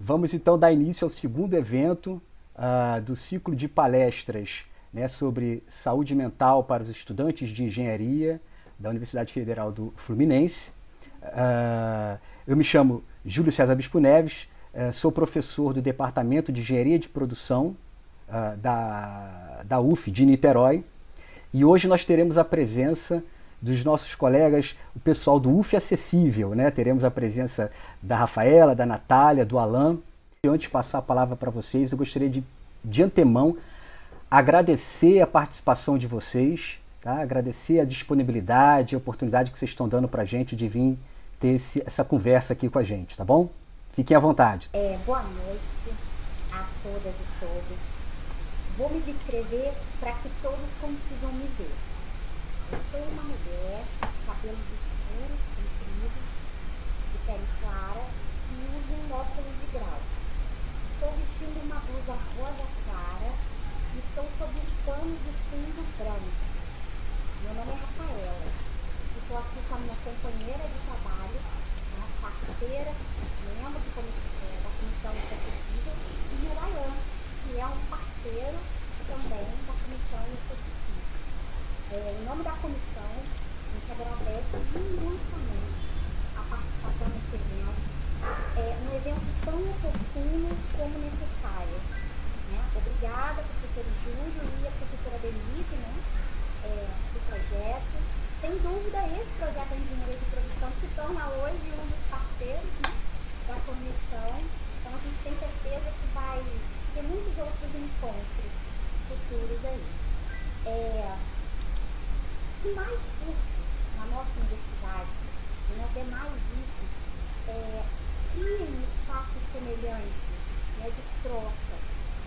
Vamos então dar início ao segundo evento do ciclo de palestras, né, sobre saúde mental para os estudantes de engenharia da Universidade Federal do Fluminense. Eu me chamo Júlio César Bispo Neves, sou professor do Departamento de Engenharia de Produção da UF de Niterói, e hoje nós teremos a presença dos nossos colegas, o pessoal do UF Acessível, né? Teremos a presença da Rafaela, da Natália, do Alan. E antes de passar a palavra para vocês, eu gostaria de antemão agradecer a participação de vocês, tá? Agradecer a disponibilidade, a oportunidade que vocês estão dando para a gente de vir ter essa conversa aqui com a gente, tá bom? Fiquem à vontade. Boa noite a todas e todos. Vou me descrever para que todos consigam me ver. Eu sou uma mulher de cabelos escuros, compridos, de pele clara e uso um óculos de grau. Estou vestindo uma blusa rosa clara e estou sob um pano de fundo branco. Meu nome é Rafaela. Estou aqui com a minha companheira de trabalho, uma parceira, membro da Comissão Acessível, e o Alan, que é um parceiro também da Comissão Acessível. Em nome da comissão, a gente agradece imensamente a participação nesse evento, um evento tão oportuno como necessário. Né? Obrigada, professor Júlio e a professora Denise, né, do projeto. Sem dúvida, esse projeto da Engenharia de Produção se torna hoje um dos parceiros, né, da comissão. Então, a gente tem certeza que vai ter muitos outros encontros futuros aí. E mais cursos na nossa universidade e nas demais UFs criem espaços semelhantes, né, de troca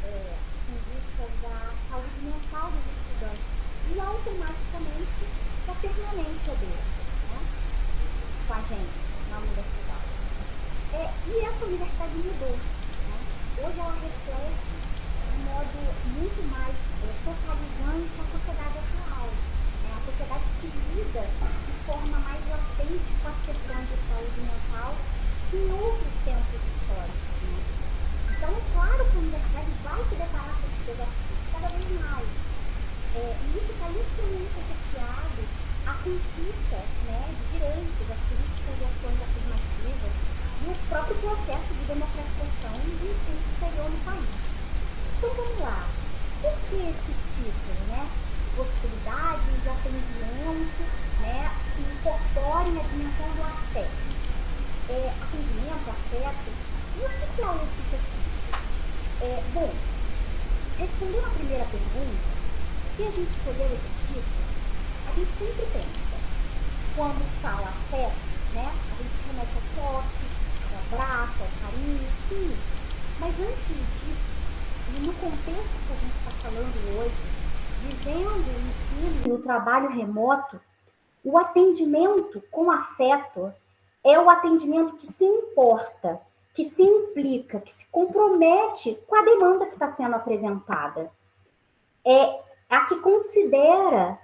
em vista da saúde mental dos estudantes e automaticamente da permanência deles, né, com a gente na universidade. E essa universidade mudou. Né? Hoje ela reflete de modo muito mais totalizante a sociedade atual. A sociedade que lida de forma mais latente com as questões de saúde mental que em outros tempos históricos. Né? Então, é claro que a universidade vai se deparar com esses desafios cada vez mais. E isso está intimamente associado à conquista, né, de direitos, às políticas e ações afirmativas e o próprio processo de democratização do ensino superior no país. Então, vamos lá. Por que esse título, né? Possibilidades de atendimento, né, que incorporem a dimensão do afeto. Atendimento, afeto, e o que é o UFSC? Bom, respondendo à primeira pergunta, se a gente escolheu esse título, a gente sempre pensa, quando fala afeto, né, a gente se remete ao toque, ao abraço, ao carinho, sim, mas antes disso, e no contexto que a gente está falando hoje, vivendo o ensino e o trabalho remoto, o atendimento com afeto é o atendimento que se importa, que se implica, que se compromete com a demanda que está sendo apresentada. É a que considera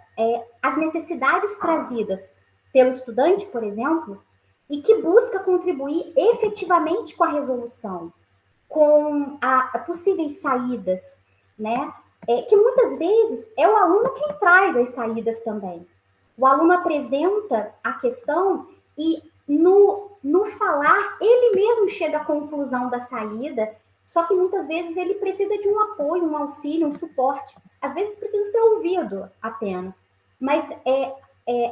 as necessidades trazidas pelo estudante, por exemplo, e que busca contribuir efetivamente com a resolução, com possíveis saídas, né? Que muitas vezes é o aluno quem traz as saídas também. O aluno apresenta a questão e no falar, ele mesmo chega à conclusão da saída, só que muitas vezes ele precisa de um apoio, um auxílio, um suporte. Às vezes precisa ser ouvido apenas, mas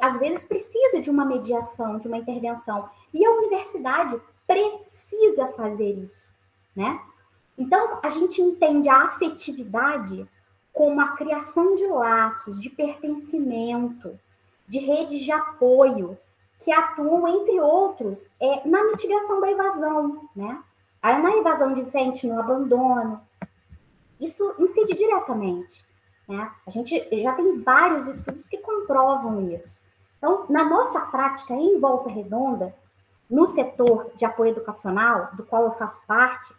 às vezes precisa de uma mediação, de uma intervenção. E a universidade precisa fazer isso, né? Então, a gente entende a afetividade como a criação de laços, de pertencimento, de redes de apoio, que atuam, entre outros, na mitigação da evasão, né? Na evasão discente, no abandono. Isso incide diretamente, né? A gente já tem vários estudos que comprovam isso. Então, na nossa prática em Volta Redonda, no setor de apoio educacional, do qual eu faço parte,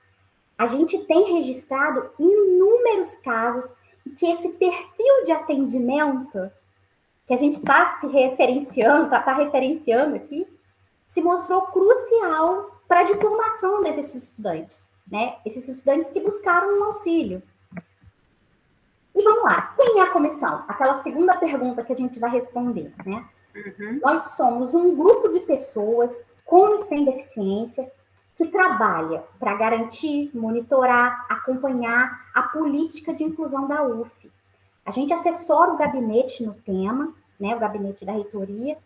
a gente tem registrado inúmeros casos em que esse perfil de atendimento que a gente está se referenciando, está referenciando aqui, se mostrou crucial para a diplomação desses estudantes, né? Esses estudantes que buscaram um auxílio. E vamos lá, quem é a comissão? Aquela segunda pergunta que a gente vai responder, né? Nós somos um grupo de pessoas com e sem deficiência que trabalha para garantir, monitorar, acompanhar a política de inclusão da UF. A gente assessora o gabinete no tema, né, o gabinete da reitoria,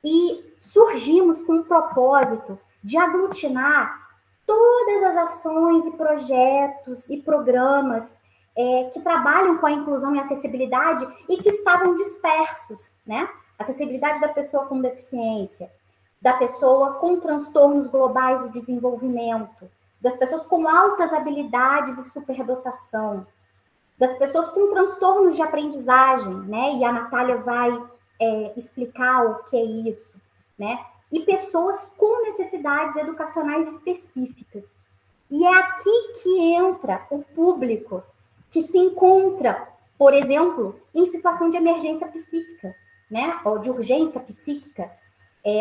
e surgimos com o propósito de aglutinar todas as ações e projetos e programas que trabalham com a inclusão e acessibilidade e que estavam dispersos, né? Acessibilidade da pessoa com deficiência, da pessoa com transtornos globais do desenvolvimento, das pessoas com altas habilidades e superdotação, das pessoas com transtornos de aprendizagem, né? E a Natália vai explicar o que é isso, né? E pessoas com necessidades educacionais específicas. E é aqui que entra o público que se encontra, por exemplo, em situação de emergência psíquica, né? Ou de urgência psíquica,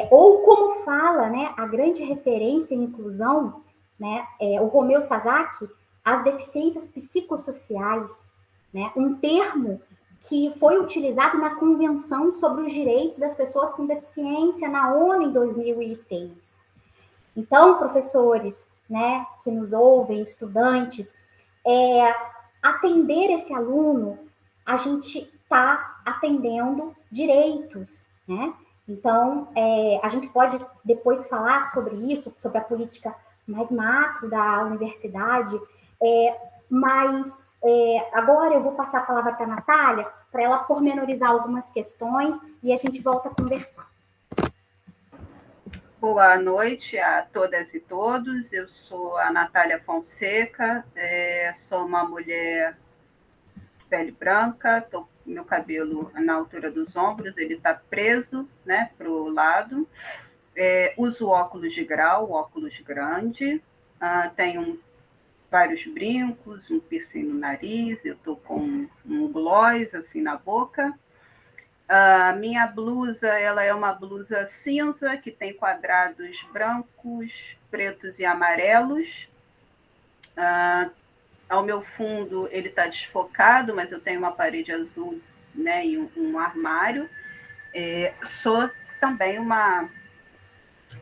ou como fala, né, a grande referência em inclusão, né, o Romeu Sasaki, as deficiências psicossociais, né, um termo que foi utilizado na Convenção sobre os Direitos das Pessoas com Deficiência na ONU em 2006. Então, professores, né, que nos ouvem, estudantes, atender esse aluno, a gente está atendendo direitos, né? Então, a gente pode depois falar sobre isso, sobre a política mais macro da universidade, mas agora eu vou passar a palavra para a Natália, para ela pormenorizar algumas questões e a gente volta a conversar. Boa noite a todas e todos. Eu sou a Natália Fonseca, sou uma mulher de pele branca, estou com meu cabelo na altura dos ombros, ele está preso, né, para o lado. Uso óculos de grau, óculos grande, tenho vários brincos, um piercing no nariz, eu estou com um gloss assim na boca. A minha blusa, ela é uma blusa cinza, que tem quadrados brancos, pretos e amarelos. Ao meu fundo, ele está desfocado, mas eu tenho uma parede azul, né, e um armário. Sou também uma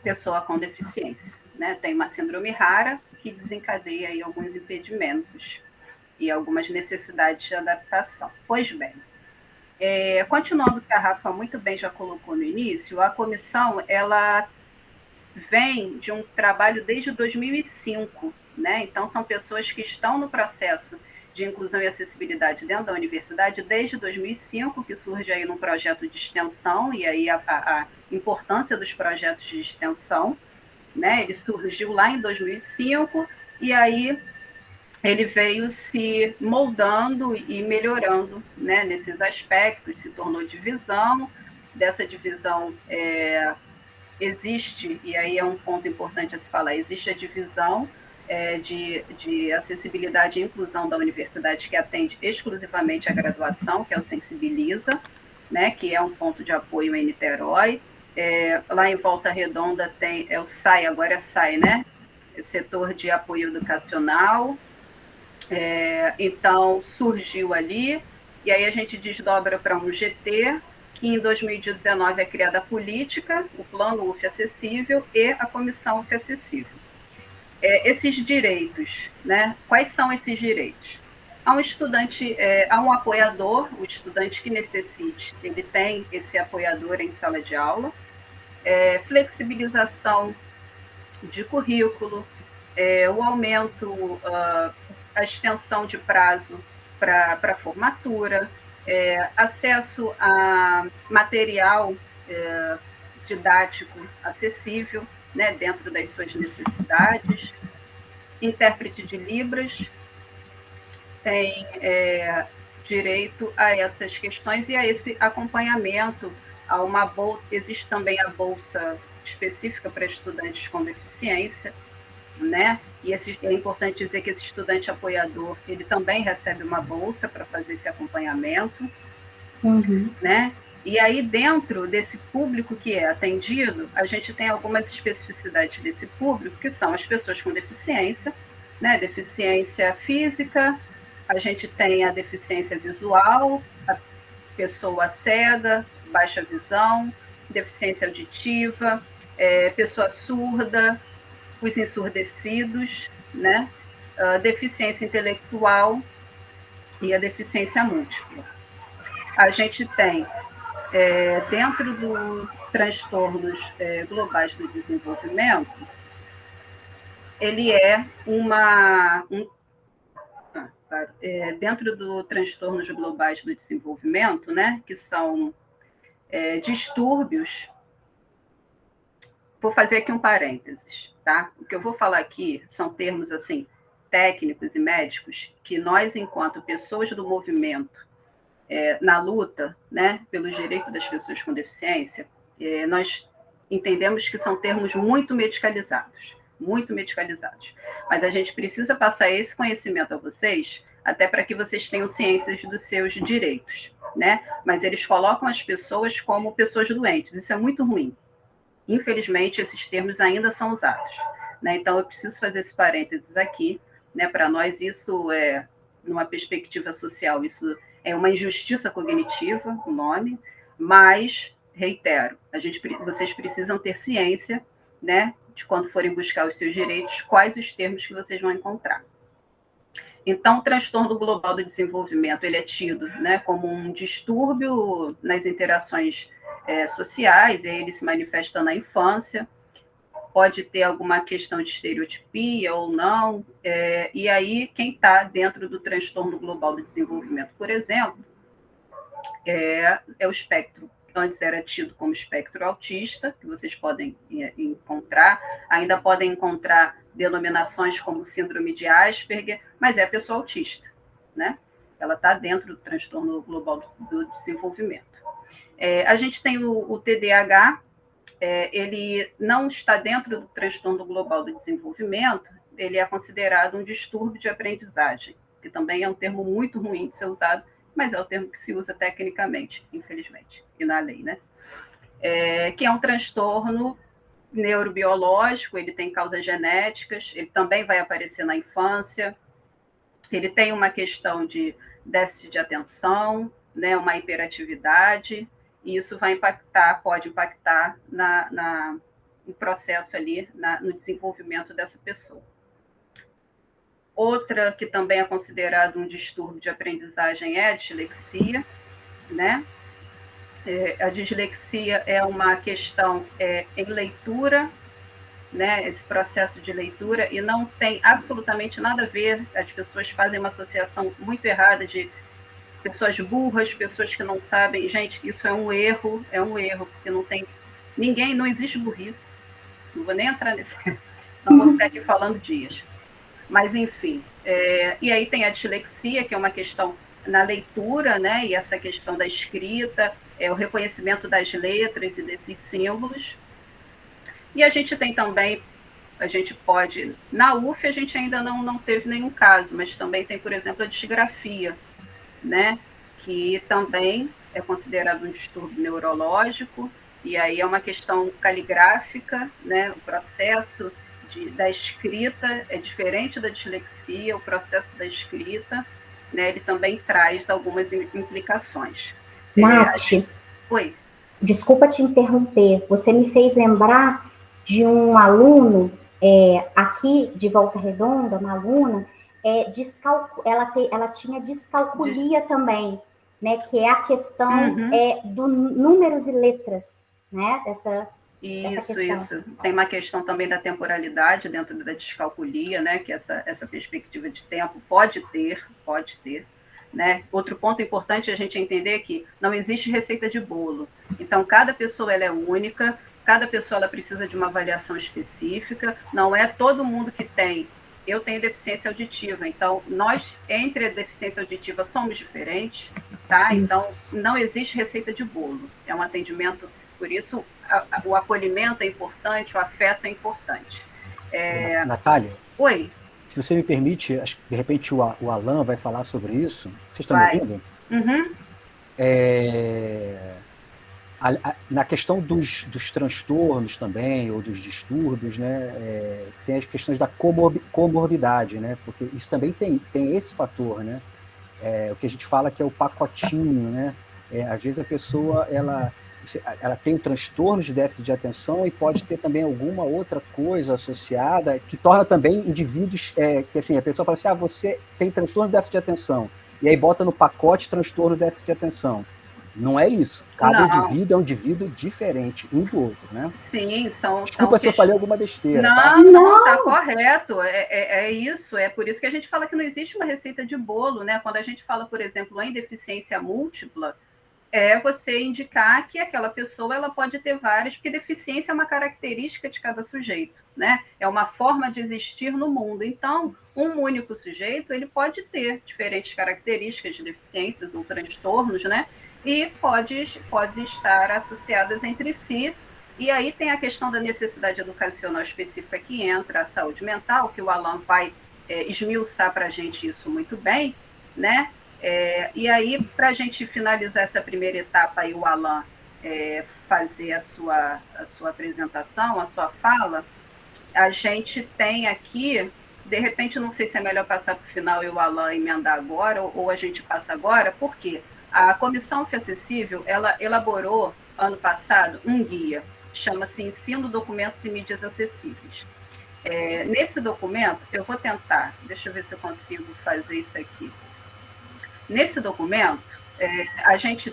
pessoa com deficiência, né? Tenho uma síndrome rara, que desencadeia aí alguns impedimentos e algumas necessidades de adaptação. Pois bem, continuando o que a Rafa muito bem já colocou no início, a comissão ela vem de um trabalho desde 2005, né? Então, são pessoas que estão no processo de inclusão e acessibilidade dentro da universidade desde 2005, que surge aí num projeto de extensão, e aí a importância dos projetos de extensão, né? Ele surgiu lá em 2005, e aí ele veio se moldando e melhorando, né, nesses aspectos, se tornou divisão. Dessa divisão existe, e aí é um ponto importante a se falar, existe a divisão de acessibilidade e inclusão da universidade, que atende exclusivamente à graduação, que é o Sensibiliza, né, que é um ponto de apoio em Niterói. Lá em Volta Redonda tem o SAI, agora é SAI, né? O setor de apoio educacional. Então, surgiu ali, e aí a gente desdobra para um GT, que em 2019 é criada a política, o Plano UF Acessível e a Comissão UF Acessível. Esses direitos, né? Quais são esses direitos? Há um estudante, há um apoiador, o estudante que necessite, ele tem esse apoiador em sala de aula, flexibilização de currículo, o aumento, a extensão de prazo para formatura, acesso a material didático acessível, né, dentro das suas necessidades, intérprete de Libras, tem direito a essas questões e a esse acompanhamento. Existe também a bolsa específica para estudantes com deficiência, né? E é importante dizer que esse estudante apoiador, ele também recebe uma bolsa para fazer esse acompanhamento, né? E aí, dentro desse público que é atendido, a gente tem algumas especificidades desse público, que são as pessoas com deficiência, né? Deficiência física, a gente tem a deficiência visual, a pessoa cega, baixa visão, deficiência auditiva, pessoa surda, os ensurdecidos, né? Deficiência intelectual e a deficiência múltipla. A gente tem, dentro dos transtornos globais do desenvolvimento, ele é dentro dos transtornos globais do desenvolvimento, né, que são distúrbios. Vou fazer aqui um parênteses, tá? O que eu vou falar aqui são termos assim técnicos e médicos que nós, enquanto pessoas do movimento, na luta, né, pelos direitos das pessoas com deficiência, nós entendemos que são termos muito medicalizados, mas a gente precisa passar esse conhecimento a vocês, até para que vocês tenham ciências dos seus direitos, né? Mas eles colocam as pessoas como pessoas doentes, isso é muito ruim. Infelizmente, esses termos ainda são usados, né? Então, eu preciso fazer esse parênteses aqui, né? Para nós, isso numa perspectiva social, isso é uma injustiça cognitiva, o nome, mas, reitero, vocês precisam ter ciência, né? De quando forem buscar os seus direitos, quais os termos que vocês vão encontrar. Então, o transtorno global do desenvolvimento, ele é tido, né, como um distúrbio nas interações sociais, ele se manifesta na infância, pode ter alguma questão de estereotipia ou não, e aí quem está dentro do transtorno global do desenvolvimento, por exemplo, é o espectro. Antes era tido como espectro autista, que vocês podem encontrar, ainda podem encontrar denominações como síndrome de Asperger, mas é a pessoa autista, né? Ela está dentro do transtorno global do desenvolvimento. A gente tem o TDAH, ele não está dentro do transtorno global do desenvolvimento, ele é considerado um distúrbio de aprendizagem, que também é um termo muito ruim de ser usado, mas é o termo que se usa tecnicamente, infelizmente, e na lei, né? Que é um transtorno neurobiológico, ele tem causas genéticas, ele também vai aparecer na infância, ele tem uma questão de déficit de atenção, né, uma hiperatividade, e isso pode impactar no processo ali, no desenvolvimento dessa pessoa. Outra que também é considerado um distúrbio de aprendizagem é a dislexia, né? A dislexia é uma questão em leitura, né? Esse processo de leitura, e não tem absolutamente nada a ver, as pessoas fazem uma associação muito errada de pessoas burras, pessoas que não sabem. Gente, isso é um erro, porque não existe burrice, não vou nem entrar nesse, senão vou ficar aqui falando dias. Mas, enfim, e aí tem a dislexia, que é uma questão na leitura, né? E essa questão da escrita, o reconhecimento das letras e desses símbolos. E a gente tem também, na UF a gente ainda não teve nenhum caso, mas também tem, por exemplo, a disgrafia, né? Que também é considerado um distúrbio neurológico, e aí é uma questão caligráfica, né? O processo da escrita é diferente da dislexia, o processo da escrita, né, ele também traz algumas implicações. Nath, oi. Desculpa te interromper, você me fez lembrar de um aluno aqui de Volta Redonda, uma aluna, ela tinha descalculia também, né, que é a questão do números e letras, né, dessa questão. Isso. Tem uma questão também da temporalidade dentro da descalculia, né, que essa perspectiva de tempo pode ter, né. Outro ponto importante é a gente entender que não existe receita de bolo. Então, cada pessoa ela é única, cada pessoa ela precisa de uma avaliação específica, não é todo mundo que tem. Eu tenho deficiência auditiva, então nós, entre a deficiência auditiva, somos diferentes, tá? Então, não existe receita de bolo. É um atendimento, por isso, o acolhimento é importante, o afeto é importante. Natália? Oi? Se você me permite, acho que de repente o Alan vai falar sobre isso. Vocês estão me ouvindo? Uhum. Na questão dos transtornos também, ou dos distúrbios, né, tem as questões da comorbidade, né, porque isso também tem esse fator, né, o que a gente fala que é o pacotinho, né, às vezes a pessoa, ela tem um transtorno de déficit de atenção e pode ter também alguma outra coisa associada que torna também indivíduos, que assim, a pessoa fala assim, você tem transtorno de déficit de atenção, e aí bota no pacote transtorno de déficit de atenção. Não é isso. Cada indivíduo é um indivíduo diferente um do outro, né? Sim, são... Desculpa se eu falei alguma besteira. Não, tá correto. É isso. É por isso que a gente fala que não existe uma receita de bolo, né? Quando a gente fala, por exemplo, em deficiência múltipla, é você indicar que aquela pessoa ela pode ter várias, porque deficiência é uma característica de cada sujeito, né? É uma forma de existir no mundo. Então, um único sujeito ele pode ter diferentes características de deficiências ou transtornos, né? E pode estar associadas entre si. E aí tem a questão da necessidade educacional específica que entra a saúde mental, que o Alan vai esmiuçar para a gente isso muito bem, né? E aí, para a gente finalizar essa primeira etapa, aí o Alan fazer a sua apresentação, a sua fala, a gente tem aqui, de repente, não sei se é melhor passar para o final e o Alan emendar agora, ou a gente passa agora, por quê? A Comissão FEAcessível, ela elaborou, ano passado, um guia, chama-se Ensino, Documentos e Mídias Acessíveis. Nesse documento, eu vou tentar, deixa eu ver se eu consigo fazer isso aqui. Nesse documento, a gente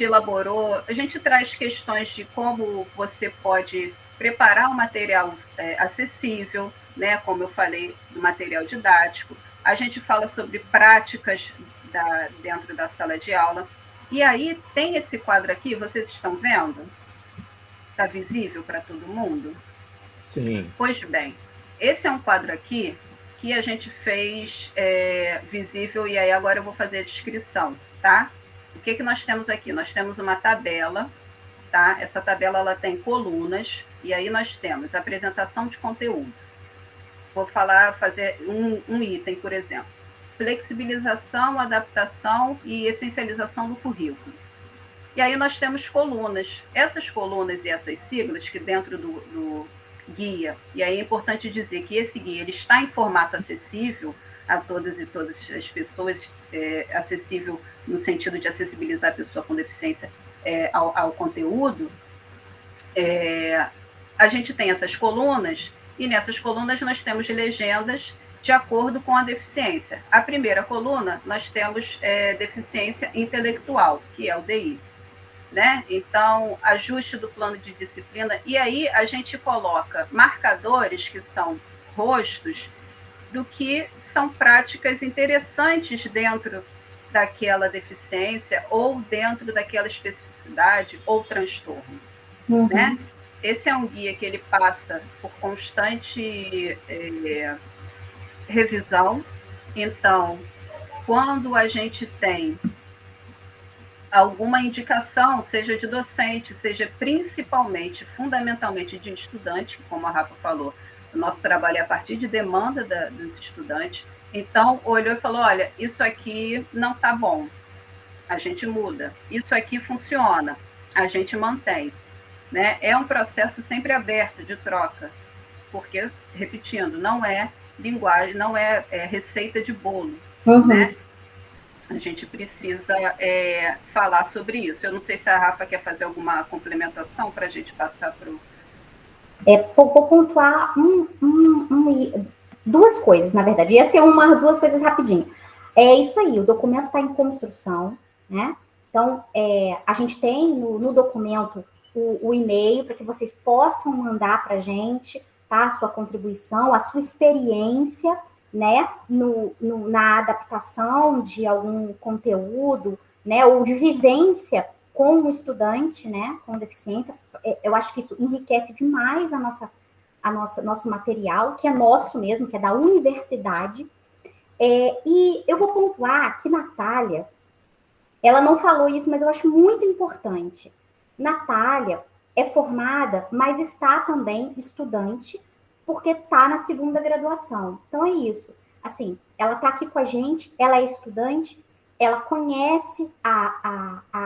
elaborou, a gente traz questões de como você pode preparar um material acessível, né, como eu falei, do material didático. A gente fala sobre práticas dentro da sala de aula. E aí tem esse quadro aqui, vocês estão vendo? Está visível para todo mundo? Sim. Pois bem, esse é um quadro aqui que a gente fez visível, e aí agora eu vou fazer a descrição, tá? O que nós temos aqui? Nós temos uma tabela, tá? Essa tabela ela tem colunas, e aí nós temos apresentação de conteúdo. Vou fazer um item, por exemplo. Flexibilização, adaptação e essencialização do currículo. E aí nós temos colunas. Essas colunas e essas siglas que dentro do guia, e aí é importante dizer que esse guia ele está em formato acessível a todas e todas as pessoas, acessível no sentido de acessibilizar a pessoa com deficiência ao conteúdo. A gente tem essas colunas, e nessas colunas nós temos legendas de acordo com a deficiência. A primeira coluna, nós temos deficiência intelectual, que é o DI. Né? Então, ajuste do plano de disciplina, e aí a gente coloca marcadores, que são rostos, do que são práticas interessantes dentro daquela deficiência, ou dentro daquela especificidade, ou transtorno. Uhum. Né? Esse é um guia que ele passa por constante revisão. Então, quando a gente tem alguma indicação, seja de docente, seja principalmente, fundamentalmente de estudante, como a Rafa falou, o nosso trabalho é a partir de demanda dos estudantes. Então, olhou e falou, olha, isso aqui não está bom, a gente muda. Isso aqui funciona, a gente mantém. Né? É um processo sempre aberto de troca, porque, repetindo, não é linguagem, não é receita de bolo, Uhum. né? A gente precisa falar sobre isso. Eu não sei se a Rafa quer fazer alguma complementação para a gente passar para o... Vou pontuar duas coisas, na verdade. Ia ser duas coisas rapidinho. É isso aí, o documento está em construção, né? Então, a gente tem no documento o e-mail para que vocês possam mandar para a gente, tá? A sua contribuição, a sua experiência, né, na adaptação de algum conteúdo, né, ou de vivência com um estudante, né, com deficiência. Eu acho que isso enriquece demais nosso material, que é nosso mesmo, que é da universidade. E eu vou pontuar que Natália, ela não falou isso, mas eu acho muito importante. Natália é formada, mas está também estudante, porque está na segunda graduação. Então, é isso. Assim, ela está aqui com a gente, ela é estudante, ela conhece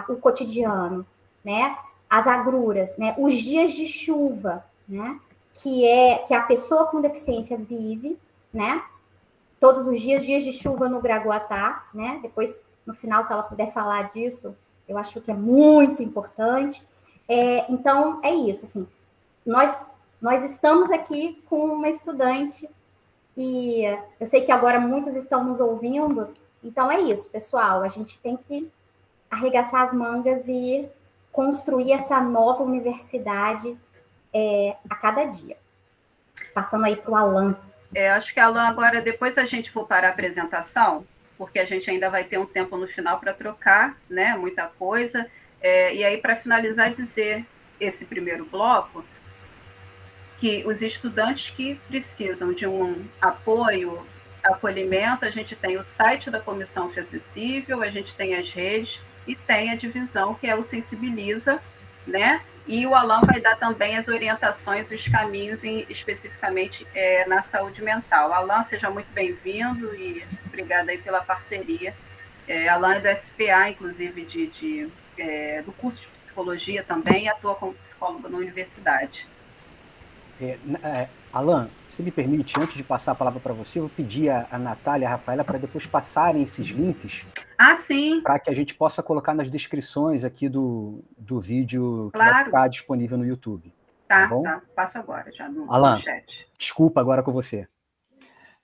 o cotidiano né? As agruras, né? Os dias de chuva, né? Que a pessoa com deficiência vive, né? Todos os dias de chuva no Gragoatá, né? Depois, no final, se ela puder falar disso, eu acho que é muito importante. Então, é isso, assim, nós estamos aqui com uma estudante e eu sei que agora muitos estão nos ouvindo, então é isso, pessoal, a gente tem que arregaçar as mangas e construir essa nova universidade a cada dia. Passando aí para o Alan. Acho que, Alan, agora, depois a gente for para a apresentação, porque a gente ainda vai ter um tempo no final para trocar, né, muita coisa, e aí, para finalizar, dizer esse primeiro bloco, que os estudantes que precisam de um apoio, acolhimento, a gente tem o site da Comissão Fê Acessível, a gente tem as redes e tem a divisão, que é o Sensibiliza, né? E o Alan vai dar também as orientações, os caminhos, especificamente na saúde mental. Alan, seja muito bem-vindo e obrigada aí pela parceria. Alan é do SPA, inclusive, do curso de psicologia também, e atua como psicólogo na universidade. Alan, se me permite, antes de passar a palavra para você, eu vou pedir a Natália e a Rafaela para depois passarem esses links. Sim. Para que a gente possa colocar nas descrições aqui do vídeo que claro. vai ficar disponível no YouTube. Tá bom? Tá. Passo agora, já no Alan, chat. Desculpa, agora com você.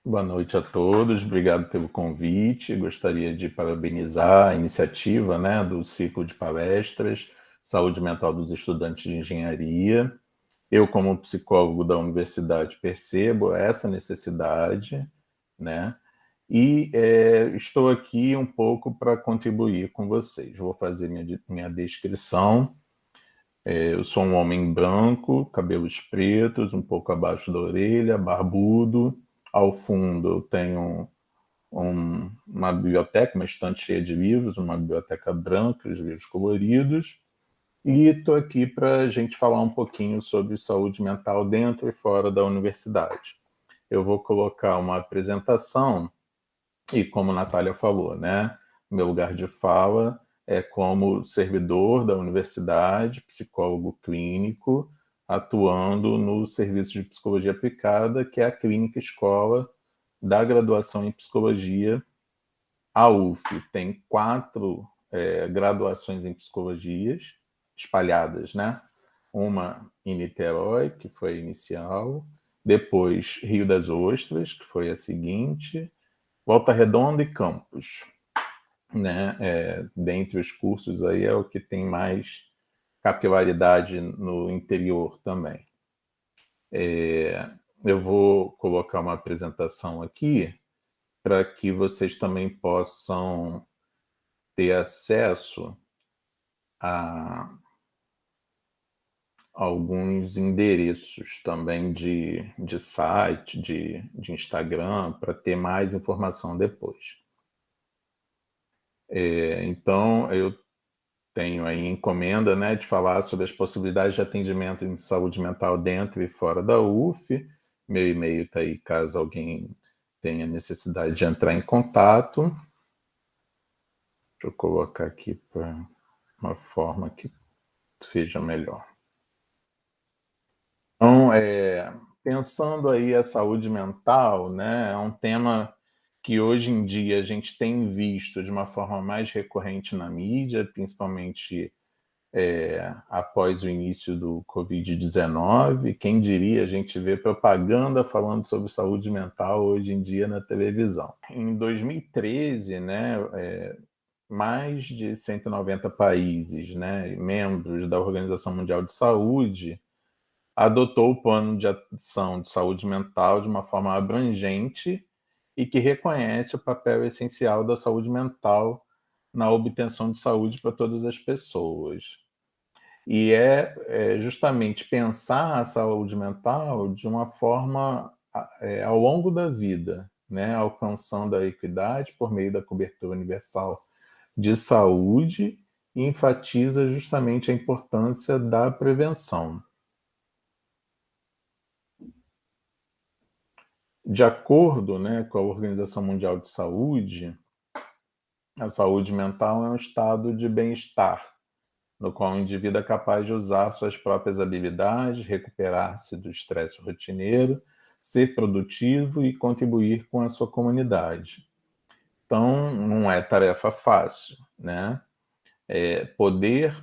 Boa noite a todos, obrigado pelo convite. Gostaria de parabenizar a iniciativa, né, do ciclo de palestras Saúde Mental dos Estudantes de Engenharia. Eu, como psicólogo da universidade, percebo essa necessidade, né? E estou aqui um pouco para contribuir com vocês. Vou fazer minha descrição. Eu sou um homem branco, cabelos pretos, um pouco abaixo da orelha, barbudo. Ao fundo eu tenho uma biblioteca, uma estante cheia de livros, uma biblioteca branca, os livros coloridos. E estou aqui para a gente falar um pouquinho sobre saúde mental dentro e fora da universidade. Eu vou colocar uma apresentação e, como a Natália falou, né, meu lugar de fala é como servidor da universidade, psicólogo clínico, atuando no serviço de psicologia aplicada, que é a clínica escola da graduação em psicologia. A UF tem 4 graduações em psicologias, espalhadas, né? Uma em Niterói, que foi a inicial, depois Rio das Ostras, que foi a seguinte, Volta Redonda e Campos, né? Dentre os cursos aí é o que tem mais capilaridade no interior também. Eu vou colocar uma apresentação aqui para que vocês também possam ter acesso a alguns endereços também de site, de Instagram, para ter mais informação depois. Então, eu tenho aí encomenda, né, de falar sobre as possibilidades de atendimento em saúde mental dentro e fora da UF. Meu e-mail está aí, caso alguém tenha necessidade de entrar em contato. Deixa eu colocar aqui para uma forma que seja melhor. Então, pensando aí a saúde mental, né, é um tema que hoje em dia a gente tem visto de uma forma mais recorrente na mídia, principalmente após o início do Covid-19. Quem diria a gente vê propaganda falando sobre saúde mental hoje em dia na televisão. Em 2013, né, mais de 190 países, né, membros da Organização Mundial de Saúde, adotou o Plano de Ação de Saúde Mental de uma forma abrangente e que reconhece o papel essencial da saúde mental na obtenção de saúde para todas as pessoas. E justamente pensar a saúde mental de uma forma ao longo da vida, né, alcançando a equidade por meio da cobertura universal de saúde, e enfatiza justamente a importância da prevenção. De acordo, né, com a Organização Mundial de Saúde, a saúde mental é um estado de bem-estar, no qual o indivíduo é capaz de usar suas próprias habilidades, recuperar-se do estresse rotineiro, ser produtivo e contribuir com a sua comunidade. Então, não é tarefa fácil, né? Poder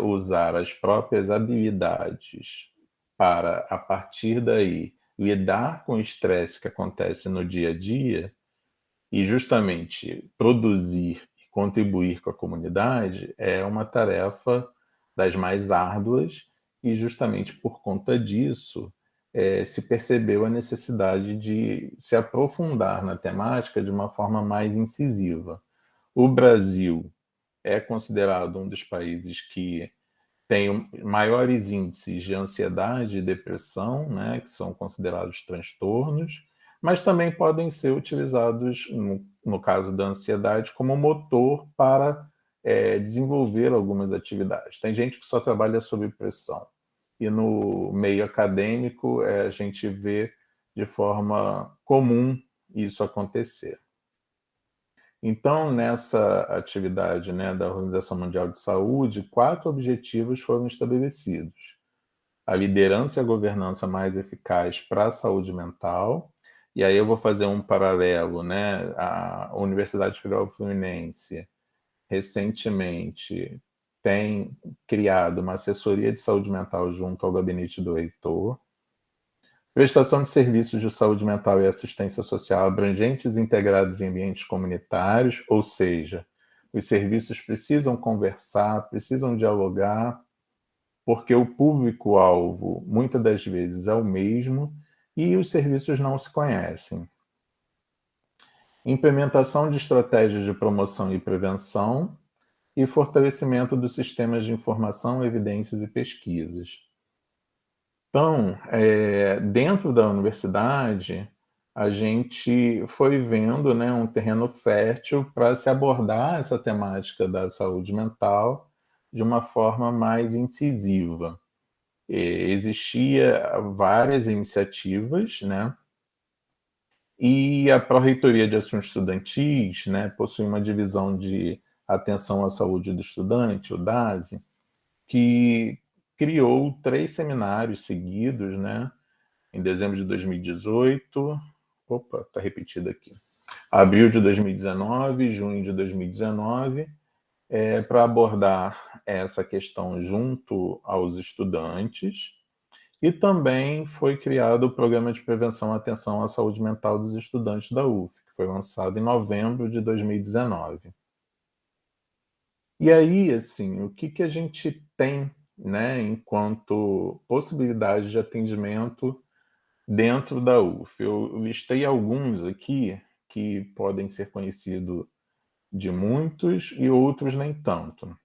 usar as próprias habilidades para, a partir daí, lidar com o estresse que acontece no dia a dia e justamente produzir e contribuir com a comunidade é uma tarefa das mais árduas e justamente por conta disso se percebeu a necessidade de se aprofundar na temática de uma forma mais incisiva. O Brasil é considerado um dos países que tem maiores índices de ansiedade e depressão, né, que são considerados transtornos, mas também podem ser utilizados, no caso da ansiedade, como motor para desenvolver algumas atividades. Tem gente que só trabalha sob pressão, e no meio acadêmico a gente vê de forma comum isso acontecer. Então, nessa atividade, né, da Organização Mundial de Saúde, 4 objetivos foram estabelecidos: a liderança e a governança mais eficaz para a saúde mental. E aí eu vou fazer um paralelo, né? A Universidade Federal Fluminense recentemente tem criado uma assessoria de saúde mental junto ao gabinete do reitor. Prestação de serviços de saúde mental e assistência social abrangentes e integrados em ambientes comunitários, ou seja, os serviços precisam conversar, precisam dialogar, porque o público-alvo muitas das vezes é o mesmo e os serviços não se conhecem. Implementação de estratégias de promoção e prevenção e fortalecimento dos sistemas de informação, evidências e pesquisas. Então, dentro da universidade, a gente foi vendo, né, um terreno fértil para se abordar essa temática da saúde mental de uma forma mais incisiva. Existia várias iniciativas, né, e a Pró-Reitoria de Assuntos Estudantis, né, possui uma divisão de atenção à saúde do estudante, o DASE, que criou 3 seminários seguidos, né, em dezembro de 2018, está repetido aqui, abril de 2019, junho de 2019, para abordar essa questão junto aos estudantes. E também foi criado o Programa de Prevenção e Atenção à Saúde Mental dos Estudantes da UF, que foi lançado em novembro de 2019. E aí, assim, o que a gente tem, né, enquanto possibilidade de atendimento dentro da UF? Eu listei alguns aqui que podem ser conhecidos de muitos e outros nem tanto.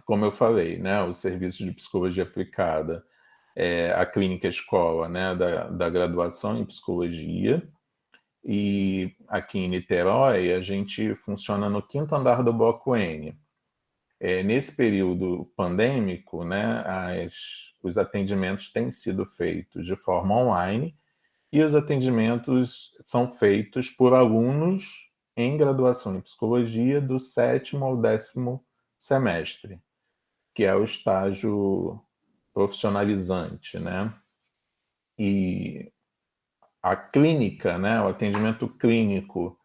Como eu falei, né, o serviço de psicologia aplicada, a clínica escola, né, da graduação em psicologia, e aqui em Niterói a gente funciona no 5º andar do Bloco N. Nesse período pandêmico, né, os atendimentos têm sido feitos de forma online e os atendimentos são feitos por alunos em graduação em psicologia do 7º ao 10º semestre, que é o estágio profissionalizante, né? E a clínica, né, o atendimento clínico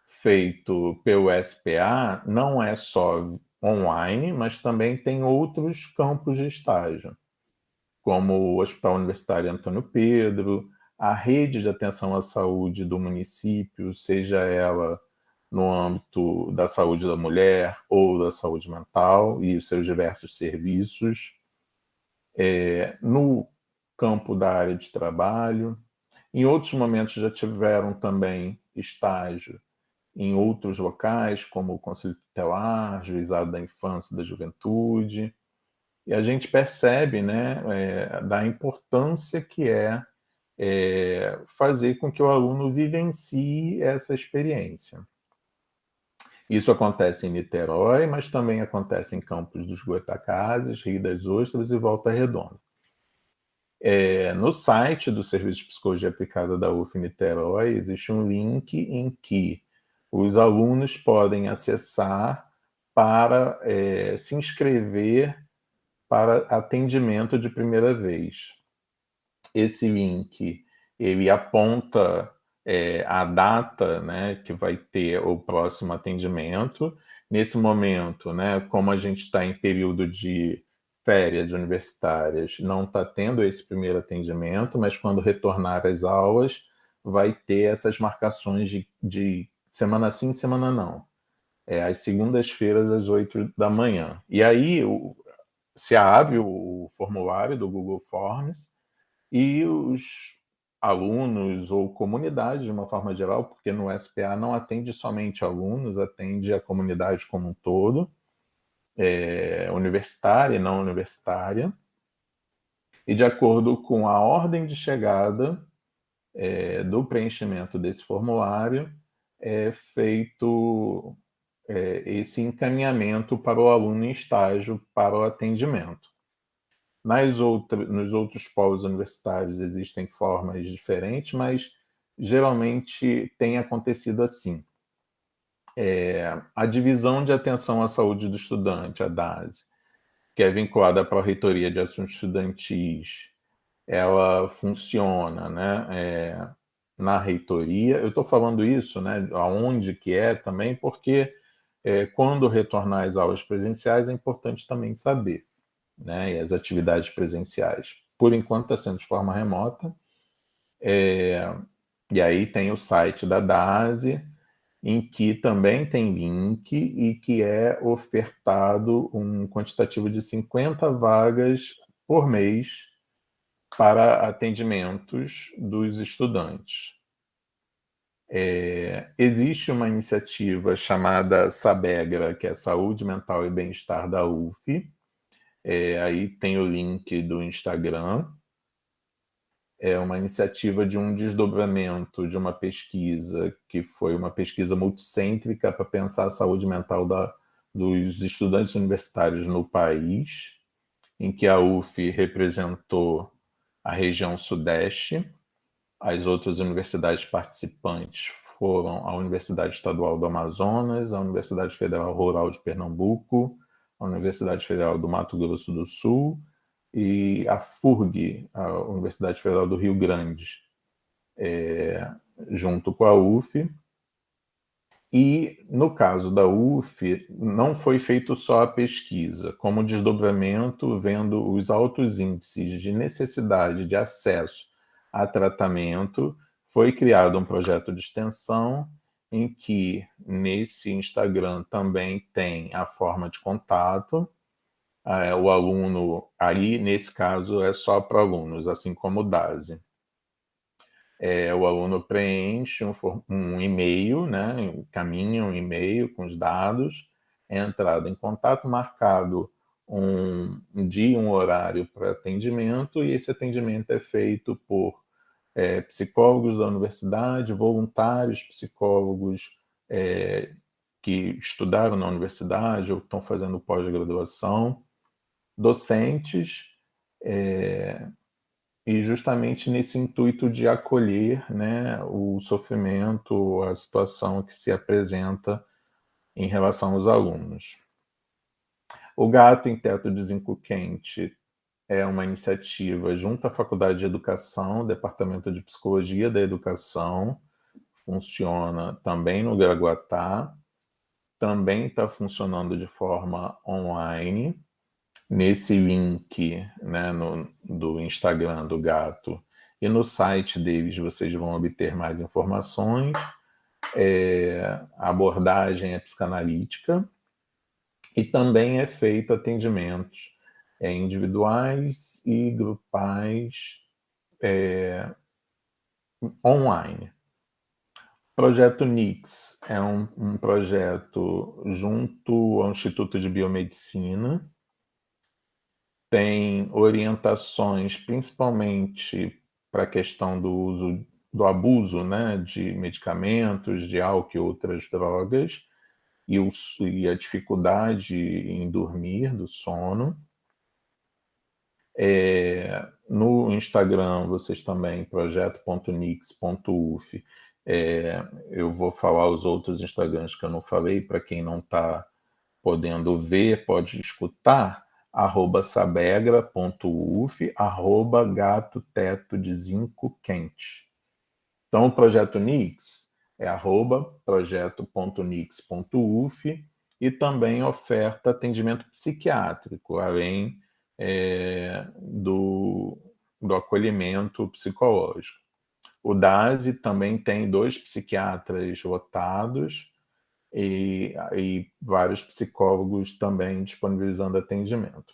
feito pelo SPA não é só online, mas também tem outros campos de estágio, como o Hospital Universitário Antônio Pedro, a rede de atenção à saúde do município, seja ela no âmbito da saúde da mulher ou da saúde mental e os seus diversos serviços, no campo da área de trabalho. Em outros momentos já tiveram também estágio em outros locais, como o Conselho Tutelar, Juizado da Infância e da Juventude, e a gente percebe, né, da importância que fazer com que o aluno vivencie essa experiência. Isso acontece em Niterói, mas também acontece em Campos dos Goytacazes, Rio das Ostras e Volta Redonda. No site do Serviço de Psicologia Aplicada da UF Niterói existe um link em que os alunos podem acessar para se inscrever para atendimento de primeira vez. Esse link, ele aponta a data, né, que vai ter o próximo atendimento. Nesse momento, né, como a gente está em período de férias universitárias, não está tendo esse primeiro atendimento, mas quando retornar às aulas, vai ter essas marcações de semana sim, semana não. Às segundas-feiras, às 8 da manhã. E aí se abre o formulário do Google Forms e os alunos ou comunidade, de uma forma geral, porque no SPA não atende somente alunos, atende a comunidade como um todo, universitária e não universitária, e de acordo com a ordem de chegada do preenchimento desse formulário, é feito esse encaminhamento para o aluno em estágio para o atendimento. Nos outros polos universitários existem formas diferentes, mas geralmente tem acontecido assim. A divisão de atenção à saúde do estudante, a DASE, que é vinculada à Pró-Reitoria de Assuntos Estudantis, ela funciona, né, na reitoria. Eu estou falando isso, né, aonde que é também, porque quando retornar às aulas presenciais é importante também saber, né, e as atividades presenciais. Por enquanto está sendo de forma remota, e aí tem o site da DASE, em que também tem link e que é ofertado um quantitativo de 50 vagas por mês para atendimentos dos estudantes. Existe uma iniciativa chamada SABEGRA, que é Saúde Mental e Bem-Estar da UF. Aí tem o link do Instagram. É uma iniciativa de um desdobramento de uma pesquisa, que foi uma pesquisa multicêntrica para pensar a saúde mental dos estudantes universitários no país, em que a UF representou a região Sudeste. As outras universidades participantes foram a Universidade Estadual do Amazonas, a Universidade Federal Rural de Pernambuco, a Universidade Federal do Mato Grosso do Sul e a FURG, a Universidade Federal do Rio Grande, junto com a UF. E, no caso da UF, não foi feito só a pesquisa, como desdobramento, vendo os altos índices de necessidade de acesso a tratamento, foi criado um projeto de extensão em que, nesse Instagram, também tem a forma de contato. O aluno, aí, nesse caso, é só para alunos, assim como o DASE. O aluno preenche um e-mail, né, encaminha um e-mail com os dados, é entrado em contato, marcado um dia, um horário para atendimento, e esse atendimento é feito por psicólogos da universidade, voluntários psicólogos que estudaram na universidade ou estão fazendo pós-graduação, docentes, e justamente nesse intuito de acolher, né, o sofrimento, a situação que se apresenta em relação aos alunos. O Gato em Teto de Zinco Quente é uma iniciativa junto à Faculdade de Educação, Departamento de Psicologia da Educação, funciona também no Gragoatá, também está funcionando de forma online. Nesse link, né, do Instagram do Gato e no site deles vocês vão obter mais informações. A abordagem é psicanalítica e também é feito atendimentos individuais e grupais online. O projeto NIX é um projeto junto ao Instituto de Biomedicina, tem orientações principalmente para a questão do abuso, né, de medicamentos, de álcool e outras drogas, e a dificuldade em dormir, do sono. No Instagram, vocês também, projeto.nix.uf. Eu vou falar os outros Instagrams que eu não falei, para quem não está podendo ver, pode escutar. @sabegra.uf, @gato teto de zinco quente. Então, o projeto Nix é @projeto.nix.uf e também oferta atendimento psiquiátrico, além do acolhimento psicológico. O DASE também tem 2 psiquiatras lotados e vários psicólogos também disponibilizando atendimento.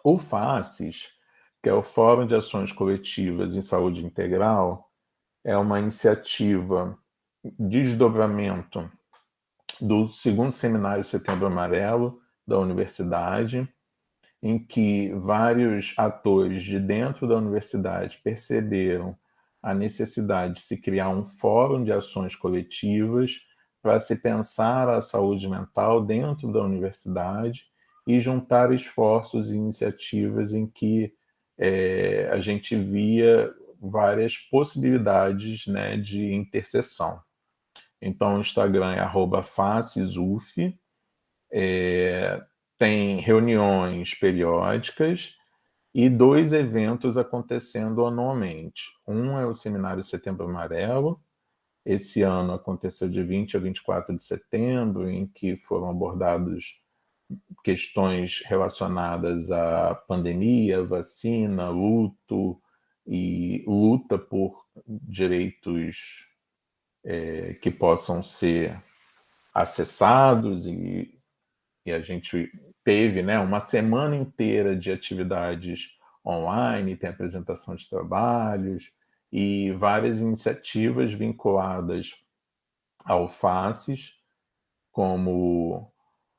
O FACES, que é o Fórum de Ações Coletivas em Saúde Integral, é uma iniciativa desdobramento do 2º Seminário Setembro Amarelo da universidade, em que vários atores de dentro da universidade perceberam a necessidade de se criar um fórum de ações coletivas para se pensar a saúde mental dentro da universidade e juntar esforços e iniciativas em que a gente via várias possibilidades, né, de interseção. Então, o Instagram é @facesuf, tem reuniões periódicas e 2 eventos acontecendo anualmente. Um é o Seminário Setembro Amarelo. Esse ano aconteceu de 20 a 24 de setembro, em que foram abordadas questões relacionadas à pandemia, vacina, luto e luta por direitos que possam ser acessados, e a gente teve, né, uma semana inteira de atividades online, tem apresentação de trabalhos e várias iniciativas vinculadas ao FACES, como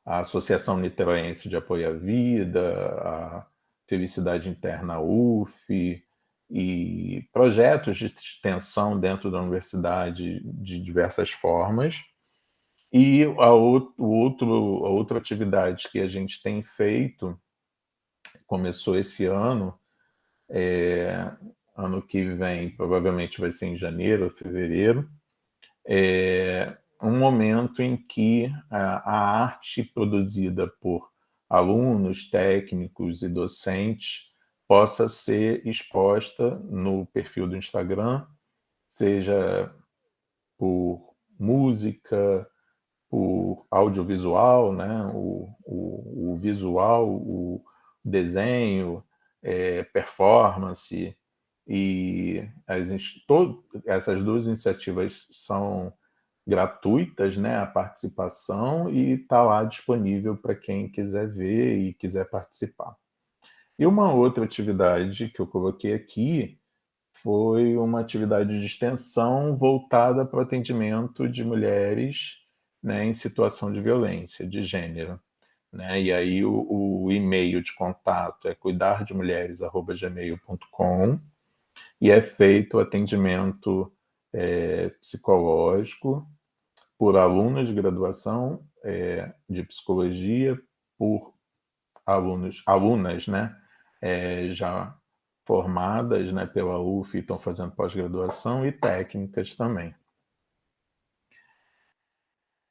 a Associação Niteroense de Apoio à Vida, a Felicidade Interna UF, e projetos de extensão dentro da universidade de diversas formas. E a outra atividade que a gente tem feito, começou esse ano, ano que vem, provavelmente vai ser em janeiro ou fevereiro, um momento em que a arte produzida por alunos, técnicos e docentes possa ser exposta no perfil do Instagram, seja por música, por audiovisual, né? o visual, o desenho, performance, e essas 2 iniciativas são gratuitas, né, a participação, e está lá disponível para quem quiser ver e quiser participar. E uma outra atividade que eu coloquei aqui foi uma atividade de extensão voltada para o atendimento de mulheres, né, em situação de violência de gênero. Né? E aí o e-mail de contato é cuidardemulheres@gmail.com, e é feito o atendimento psicológico por alunos de graduação de psicologia, por alunas, né, já formadas, né, pela UF e estão fazendo pós-graduação, e técnicas também.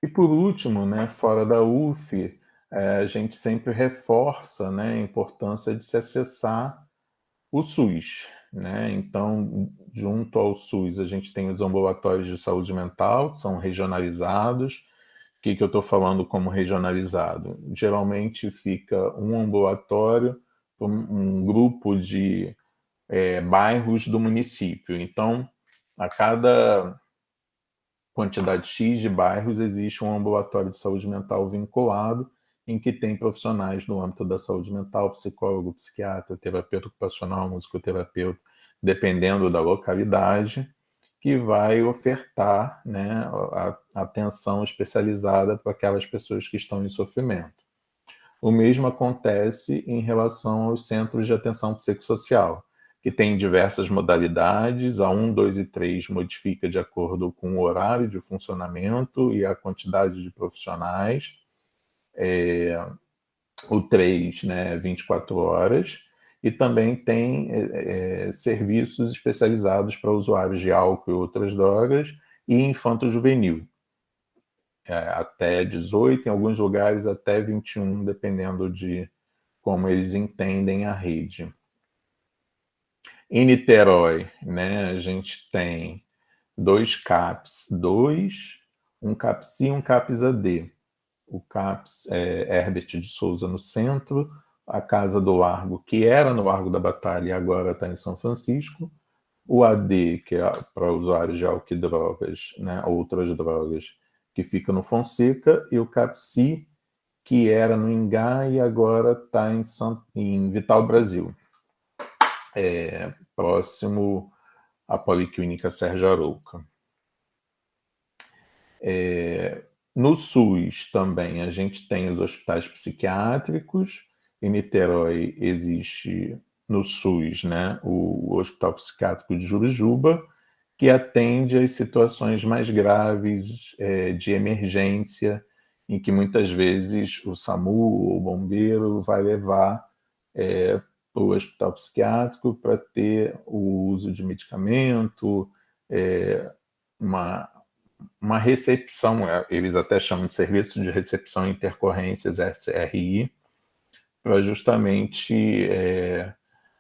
E por último, né, fora da UF, a gente sempre reforça, né, a importância de se acessar o SUS. Né? Então, junto ao SUS, a gente tem os ambulatórios de saúde mental, que são regionalizados. O que eu estou falando como regionalizado? Geralmente fica um ambulatório, um grupo de bairros do município. Então, a cada quantidade X de bairros existe um ambulatório de saúde mental vinculado, em que tem profissionais no âmbito da saúde mental, psicólogo, psiquiatra, terapeuta ocupacional, musicoterapeuta, dependendo da localidade, que vai ofertar, né, a atenção especializada para aquelas pessoas que estão em sofrimento. O mesmo acontece em relação aos centros de atenção psicossocial, que tem diversas modalidades. A 1, 2 e 3 modifica de acordo com o horário de funcionamento e a quantidade de profissionais. O 3, né, 24 horas, e também tem serviços especializados para usuários de álcool e outras drogas, e infanto-juvenil, até 18, em alguns lugares até 21, dependendo de como eles entendem a rede. Em Niterói, né, a gente tem 2 CAPs, um CAPS e um CAPS AD. O CAPS é Herbert de Souza no centro, a Casa do Largo, que era no Largo da Batalha e agora está em São Francisco, o AD, que é para usuários de álcool e drogas, né, outras drogas, que fica no Fonseca, e o CAPSI, que era no Ingá e agora está em Vital Brasil, próximo à Policlínica Sérgio Arouca. No SUS também a gente tem os hospitais psiquiátricos. Em Niterói existe no SUS, né, o Hospital Psiquiátrico de Jurujuba, que atende às situações mais graves de emergência, em que muitas vezes o SAMU ou o bombeiro vai levar para o hospital psiquiátrico para ter o uso de medicamento, uma recepção, eles até chamam de Serviço de Recepção e Intercorrências, SRI, para justamente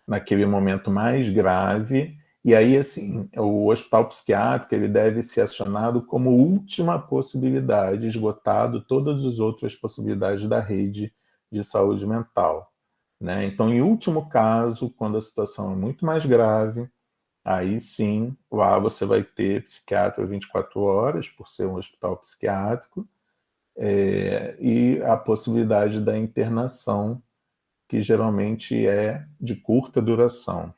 naquele momento mais grave. E aí, assim, o hospital psiquiátrico ele deve ser acionado como última possibilidade, esgotado todas as outras possibilidades da rede de saúde mental, né? Então, em último caso, quando a situação é muito mais grave, aí sim, lá você vai ter psiquiatra 24 horas, por ser um hospital psiquiátrico, e a possibilidade da internação, que geralmente é de curta duração.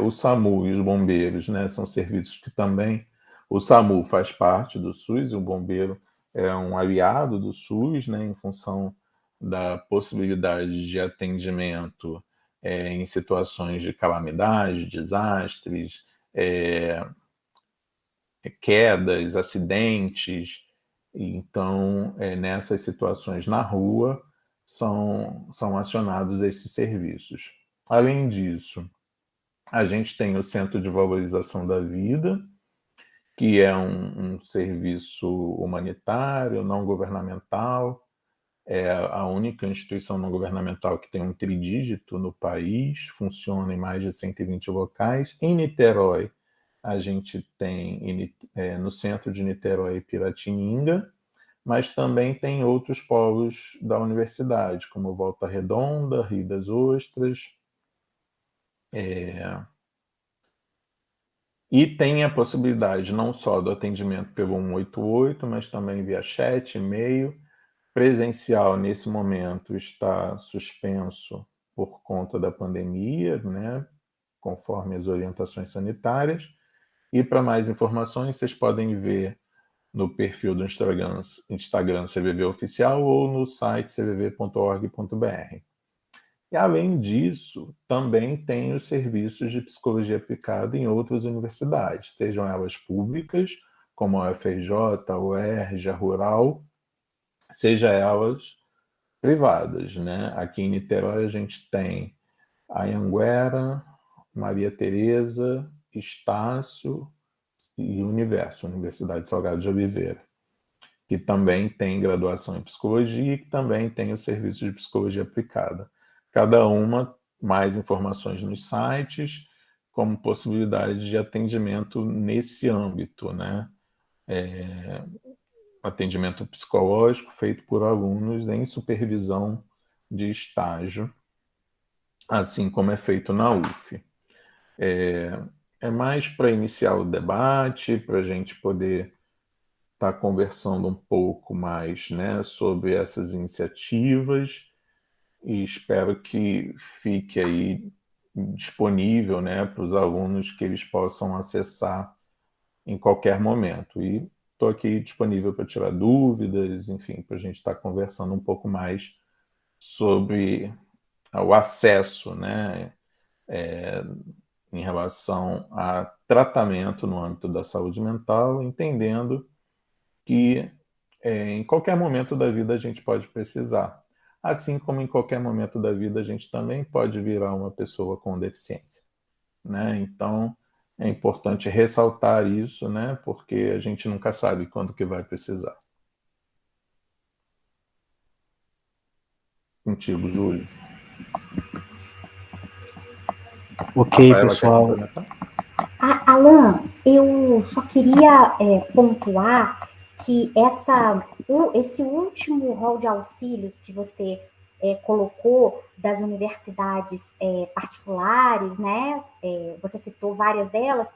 O SAMU e os bombeiros, né, são serviços que também... O SAMU faz parte do SUS e o bombeiro é um aliado do SUS, né, em função da possibilidade de atendimento em situações de calamidade, desastres, quedas, acidentes. Então, nessas situações na rua, são acionados esses serviços. Além disso, a gente tem o Centro de Valorização da Vida, que é um serviço humanitário, não governamental, é a única instituição não governamental que tem um tridígito no país, funciona em mais de 120 locais. Em Niterói, a gente tem no centro de Niterói, Piratininga, mas também tem outros polos da universidade, como Volta Redonda, Rio das Ostras. E tem a possibilidade não só do atendimento pelo 188, mas também via chat, e-mail. Presencial, nesse momento, está suspenso por conta da pandemia, né, conforme as orientações sanitárias. E para mais informações, vocês podem ver no perfil do Instagram CVV Oficial ou no site cvv.org.br. E, além disso, também tem os serviços de psicologia aplicada em outras universidades, sejam elas públicas, como a UFRJ, a UERJ, a Rural, seja elas privadas, né? Aqui em Niterói a gente tem a Anhanguera, Maria Tereza, Estácio e Universo, Universidade Salgado de Oliveira, que também tem graduação em psicologia e que também tem o serviço de psicologia aplicada. Cada uma, mais informações nos sites, como possibilidade de atendimento nesse âmbito, né? Atendimento psicológico feito por alunos em supervisão de estágio, assim como é feito na UF. É mais para iniciar o debate, para a gente poder estar conversando um pouco mais, né, sobre essas iniciativas, e espero que fique aí disponível, né, para os alunos, que eles possam acessar em qualquer momento. E estou aqui disponível para tirar dúvidas, enfim, para a gente estar conversando um pouco mais sobre o acesso, né, em relação a tratamento no âmbito da saúde mental, entendendo que em qualquer momento da vida a gente pode precisar. Assim como em qualquer momento da vida a gente também pode virar uma pessoa com deficiência, né? Então, é importante ressaltar isso, né? Porque a gente nunca sabe quando que vai precisar. Contigo, Júlio. Ok, Rafaela, pessoal. quer complementar? Alan, eu só queria pontuar que esse último rol de auxílios que você colocou das universidades particulares, né? Você citou várias delas.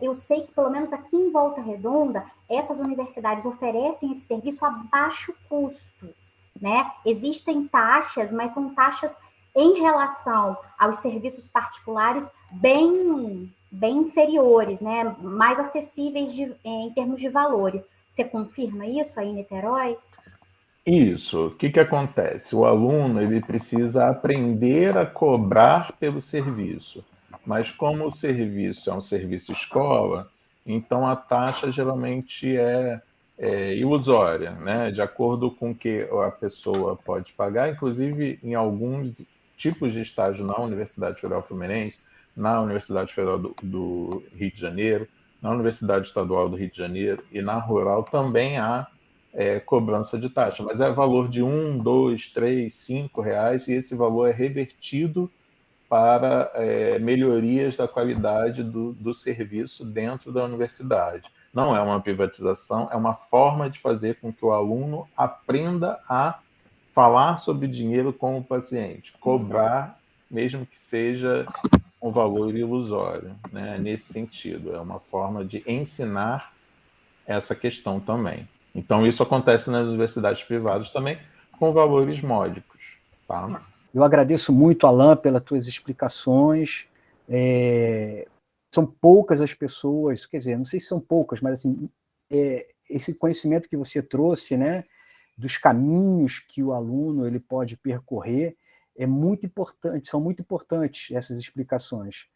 Eu sei que, pelo menos aqui em Volta Redonda, essas universidades oferecem esse serviço a baixo custo, né? Existem taxas, mas são taxas em relação aos serviços particulares bem inferiores, né? Mais acessíveis em termos de valores. Você confirma isso aí em Niterói? Isso. O que acontece? O aluno ele precisa aprender a cobrar pelo serviço, mas como o serviço é um serviço escola, então a taxa geralmente é ilusória, né? De acordo com o que a pessoa pode pagar, inclusive em alguns tipos de estágio na Universidade Federal Fluminense, na Universidade Federal do Rio de Janeiro, na Universidade Estadual do Rio de Janeiro e na Rural também há cobrança de taxa, mas é valor de R$1, R$2, R$3, R$5, e esse valor é revertido para melhorias da qualidade do serviço dentro da universidade. Não é uma privatização, é uma forma de fazer com que o aluno aprenda a falar sobre dinheiro com o paciente, cobrar, mesmo que seja um valor ilusório, né? Nesse sentido, é uma forma de ensinar essa questão também. Então, isso acontece nas universidades privadas também, com valores módicos. Tá? Eu agradeço muito, Alan, pelas tuas explicações. São poucas as pessoas, quer dizer, não sei se são poucas, mas assim, esse conhecimento que você trouxe, né, dos caminhos que o aluno ele pode percorrer, é muito importante, são muito importantes essas explicações,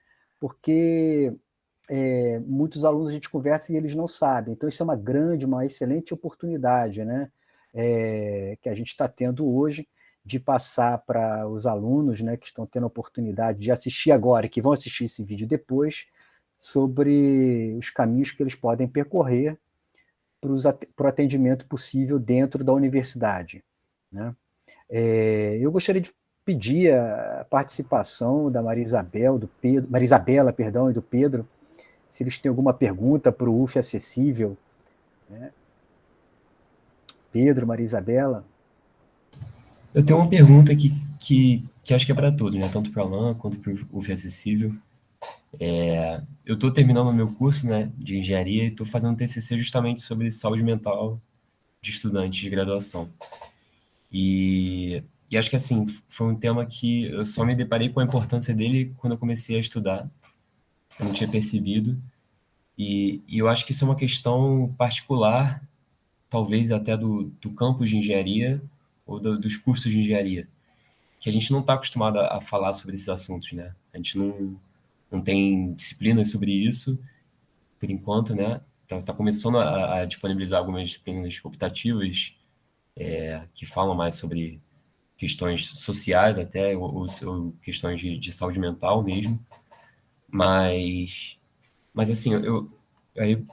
porque muitos alunos a gente conversa e eles não sabem. Então, isso é uma excelente oportunidade, né, que a gente está tendo hoje de passar para os alunos, né, que estão tendo a oportunidade de assistir agora e que vão assistir esse vídeo depois, sobre os caminhos que eles podem percorrer para o atendimento possível dentro da universidade, né? Eu gostaria de pedir a participação da Maria Isabela, perdão, e do Pedro, se eles têm alguma pergunta para o UF Acessível, né? Pedro, Maria Isabela. Eu tenho uma pergunta que acho que é para todos, né? Tanto para a Alan quanto para o UF Acessível. Eu estou terminando o meu curso, né, de engenharia e estou fazendo um TCC justamente sobre saúde mental de estudantes de graduação. E acho que, assim, foi um tema que eu só me deparei com a importância dele quando eu comecei a estudar. Eu não tinha percebido. E eu acho que isso é uma questão particular, talvez até do campus de engenharia ou dos cursos de engenharia, que a gente não está acostumado a falar sobre esses assuntos, né? A gente não tem disciplinas sobre isso, por enquanto, né? Tá começando a disponibilizar algumas disciplinas optativas que falam mais sobre questões sociais até, ou questões de saúde mental mesmo. Mas assim, aí,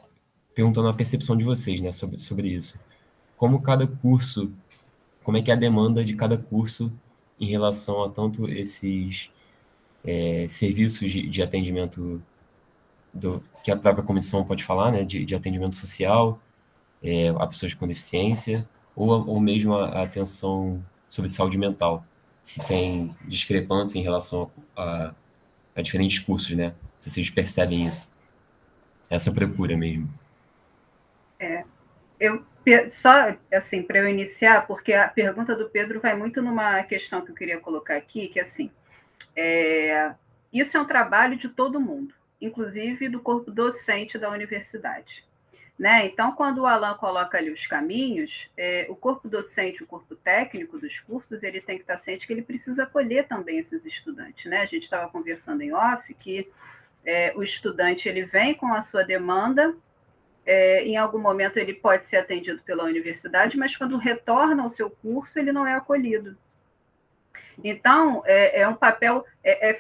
perguntando a percepção de vocês, né, sobre isso. Como é que é a demanda de cada curso em relação a tanto esses serviços de atendimento que a própria comissão pode falar, né, de atendimento social, a pessoas com deficiência, ou mesmo a atenção sobre saúde mental, se tem discrepância em relação a diferentes cursos, né? Se vocês percebem isso, essa procura mesmo. Só assim, para eu iniciar, porque a pergunta do Pedro vai muito numa questão que eu queria colocar aqui, que assim, isso é um trabalho de todo mundo, inclusive do corpo docente da universidade. Né? Então, quando o Alan coloca ali os caminhos, o corpo docente, o corpo técnico dos cursos, ele tem que estar ciente que ele precisa acolher também esses estudantes. Né? A gente estava conversando em off que o estudante ele vem com a sua demanda, em algum momento ele pode ser atendido pela universidade, mas quando retorna ao seu curso, ele não é acolhido. Então, é um papel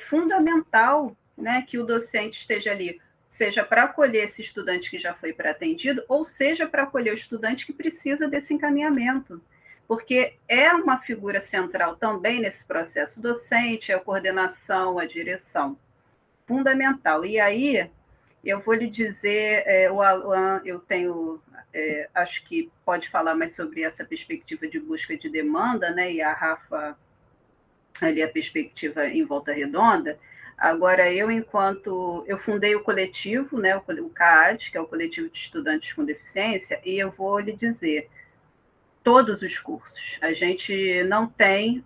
fundamental, né, que o docente esteja ali, seja para acolher esse estudante que já foi pré-atendido, ou seja para acolher o estudante que precisa desse encaminhamento. porque é uma figura central também nesse processo docente, a coordenação, a direção, fundamental. E aí, eu vou lhe dizer, o Alan, eu tenho, acho que pode falar mais sobre essa perspectiva de busca de demanda, né, e a Rafa, ali a perspectiva em Volta Redonda. Agora, eu fundei o coletivo, né, o CAAD, que é o Coletivo de Estudantes com Deficiência, e eu vou lhe dizer, todos os cursos. A gente não tem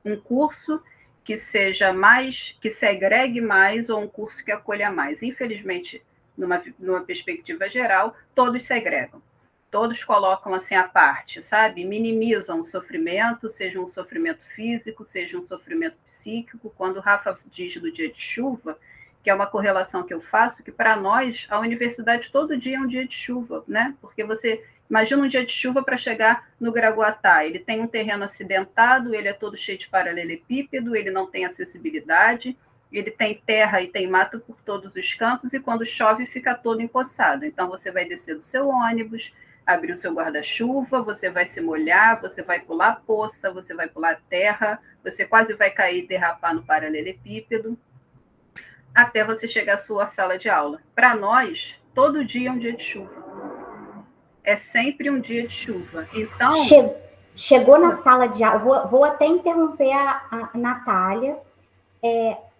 um curso que seja mais, que segregue mais, ou um curso que acolha mais. Infelizmente, numa perspectiva geral, todos segregam. Todos colocam assim à parte, sabe? Minimizam o sofrimento, seja um sofrimento físico, seja um sofrimento psíquico. Quando o Rafa diz do dia de chuva, que é uma correlação que eu faço, que para nós, a universidade todo dia é um dia de chuva, né? Porque você imagina um dia de chuva para chegar no Gragoatá. Ele tem um terreno acidentado, ele é todo cheio de paralelepípedo, ele não tem acessibilidade, ele tem terra e tem mato por todos os cantos, e quando chove fica todo empoçado. Então você vai descer do seu ônibus, abrir o seu guarda-chuva, você vai se molhar, você vai pular poça, você vai pular terra, você quase vai cair e derrapar no paralelepípedo, até você chegar à sua sala de aula. Para nós, todo dia é um dia de chuva. É sempre um dia de chuva. Então. Chegou na sala de aula, vou até interromper a Natália.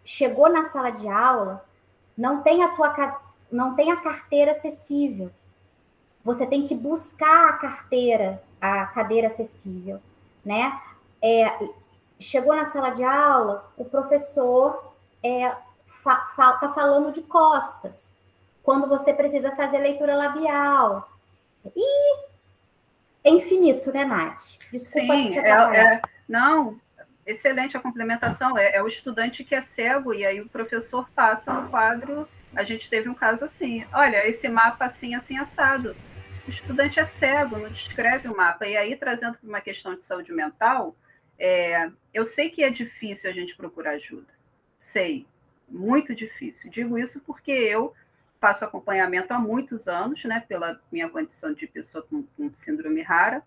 Chegou na sala de aula, não tem a carteira acessível. Você tem que buscar a cadeira acessível, né? Chegou na sala de aula, o professor tá falando de costas, quando você precisa fazer leitura labial. E é infinito, né, Nath? Desculpa. Sim, não, excelente a complementação. É o estudante que é cego, e aí o professor passa no quadro. A gente teve um caso assim: olha, esse mapa assim, assim, assado. O estudante é cego, não descreve o mapa. E aí, trazendo para uma questão de saúde mental, eu sei que é difícil a gente procurar ajuda. Sei, muito difícil. Digo isso porque eu faço acompanhamento há muitos anos, né, pela minha condição de pessoa com síndrome rara,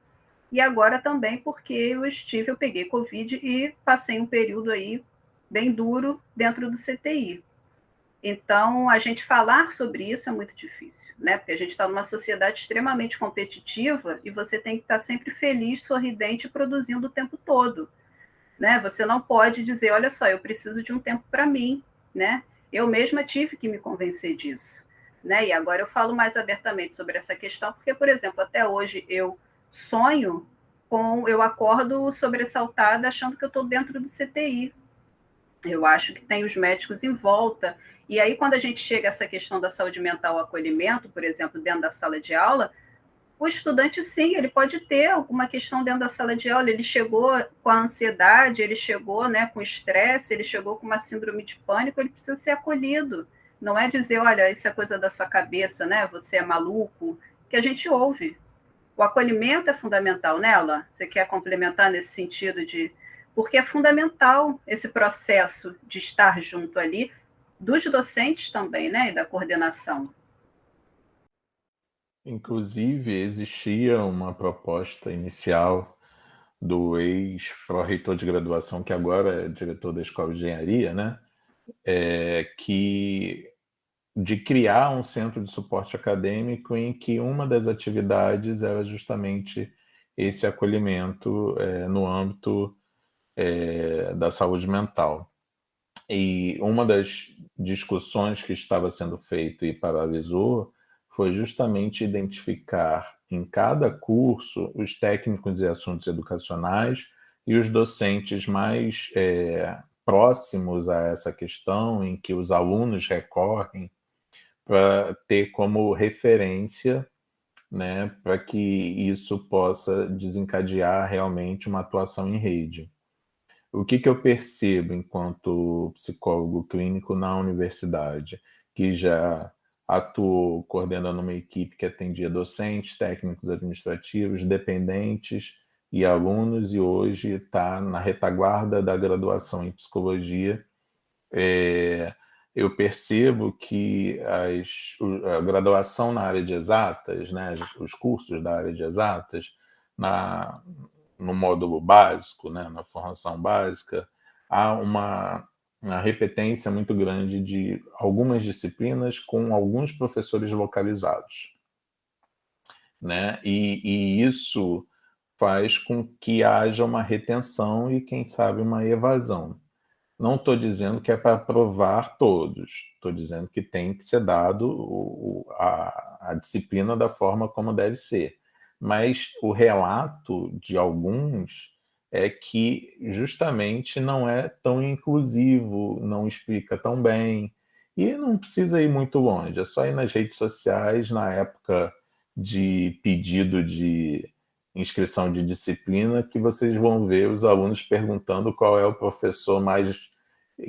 e agora também porque eu peguei Covid e passei um período aí bem duro dentro do CTI. Então, a gente falar sobre isso é muito difícil, né? Porque a gente está numa sociedade extremamente competitiva e você tem que estar sempre feliz, sorridente e produzindo o tempo todo, né? Você não pode dizer, olha só, eu preciso de um tempo para mim, né? Eu mesma tive que me convencer disso, né? E agora eu falo mais abertamente sobre essa questão, porque, por exemplo, até hoje eu sonho eu acordo sobressaltada achando que eu estou dentro do CTI. Eu acho que tem os médicos em volta. E aí, quando a gente chega a essa questão da saúde mental, o acolhimento, por exemplo, dentro da sala de aula, o estudante, sim, ele pode ter alguma questão dentro da sala de aula. Ele chegou com a ansiedade, ele chegou, né, com estresse, ele chegou com uma síndrome de pânico, ele precisa ser acolhido. Não é dizer, olha, isso é coisa da sua cabeça, né? Você é maluco, que a gente ouve. O acolhimento é fundamental, né, Ela? Você quer complementar nesse sentido de... Porque é fundamental esse processo de estar junto ali, dos docentes também, né, e da coordenação. Inclusive, existia uma proposta inicial do ex-pró-reitor de graduação, que agora é diretor da Escola de Engenharia, né, de criar um centro de suporte acadêmico em que uma das atividades era justamente esse acolhimento no âmbito da saúde mental. E uma das discussões que estava sendo feita e paralisou foi justamente identificar em cada curso os técnicos e assuntos educacionais e os docentes mais próximos a essa questão, em que os alunos recorrem, para ter como referência, né, para que isso possa desencadear realmente uma atuação em rede. O que eu percebo enquanto psicólogo clínico na universidade, que já atuou coordenando uma equipe que atendia docentes, técnicos administrativos, dependentes e alunos, e hoje está na retaguarda da graduação em psicologia, eu percebo que a graduação na área de exatas, né, os cursos da área de exatas, no módulo básico, né, na formação básica, há uma repetência muito grande de algumas disciplinas com alguns professores localizados, né? E isso faz com que haja uma retenção e, quem sabe, uma evasão. Não estou dizendo que é para aprovar todos, estou dizendo que tem que ser dado a disciplina da forma como deve ser. Mas o relato de alguns é que justamente não é tão inclusivo, não explica tão bem, e não precisa ir muito longe, é só ir nas redes sociais, na época de pedido de inscrição de disciplina, que vocês vão ver os alunos perguntando qual é o professor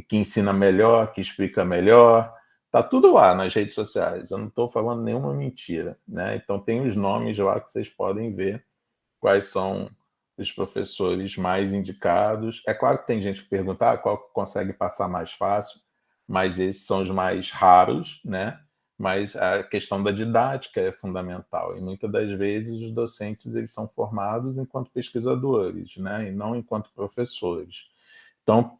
que ensina melhor, que explica melhor. Tá tudo lá nas redes sociais, eu não estou falando nenhuma mentira, né? Então tem os nomes lá que vocês podem ver quais são os professores mais indicados. É claro que tem gente que pergunta qual consegue passar mais fácil, mas esses são os mais raros, né? Mas a questão da didática é fundamental, e muitas das vezes os docentes eles são formados enquanto pesquisadores, né? E não enquanto professores. Então,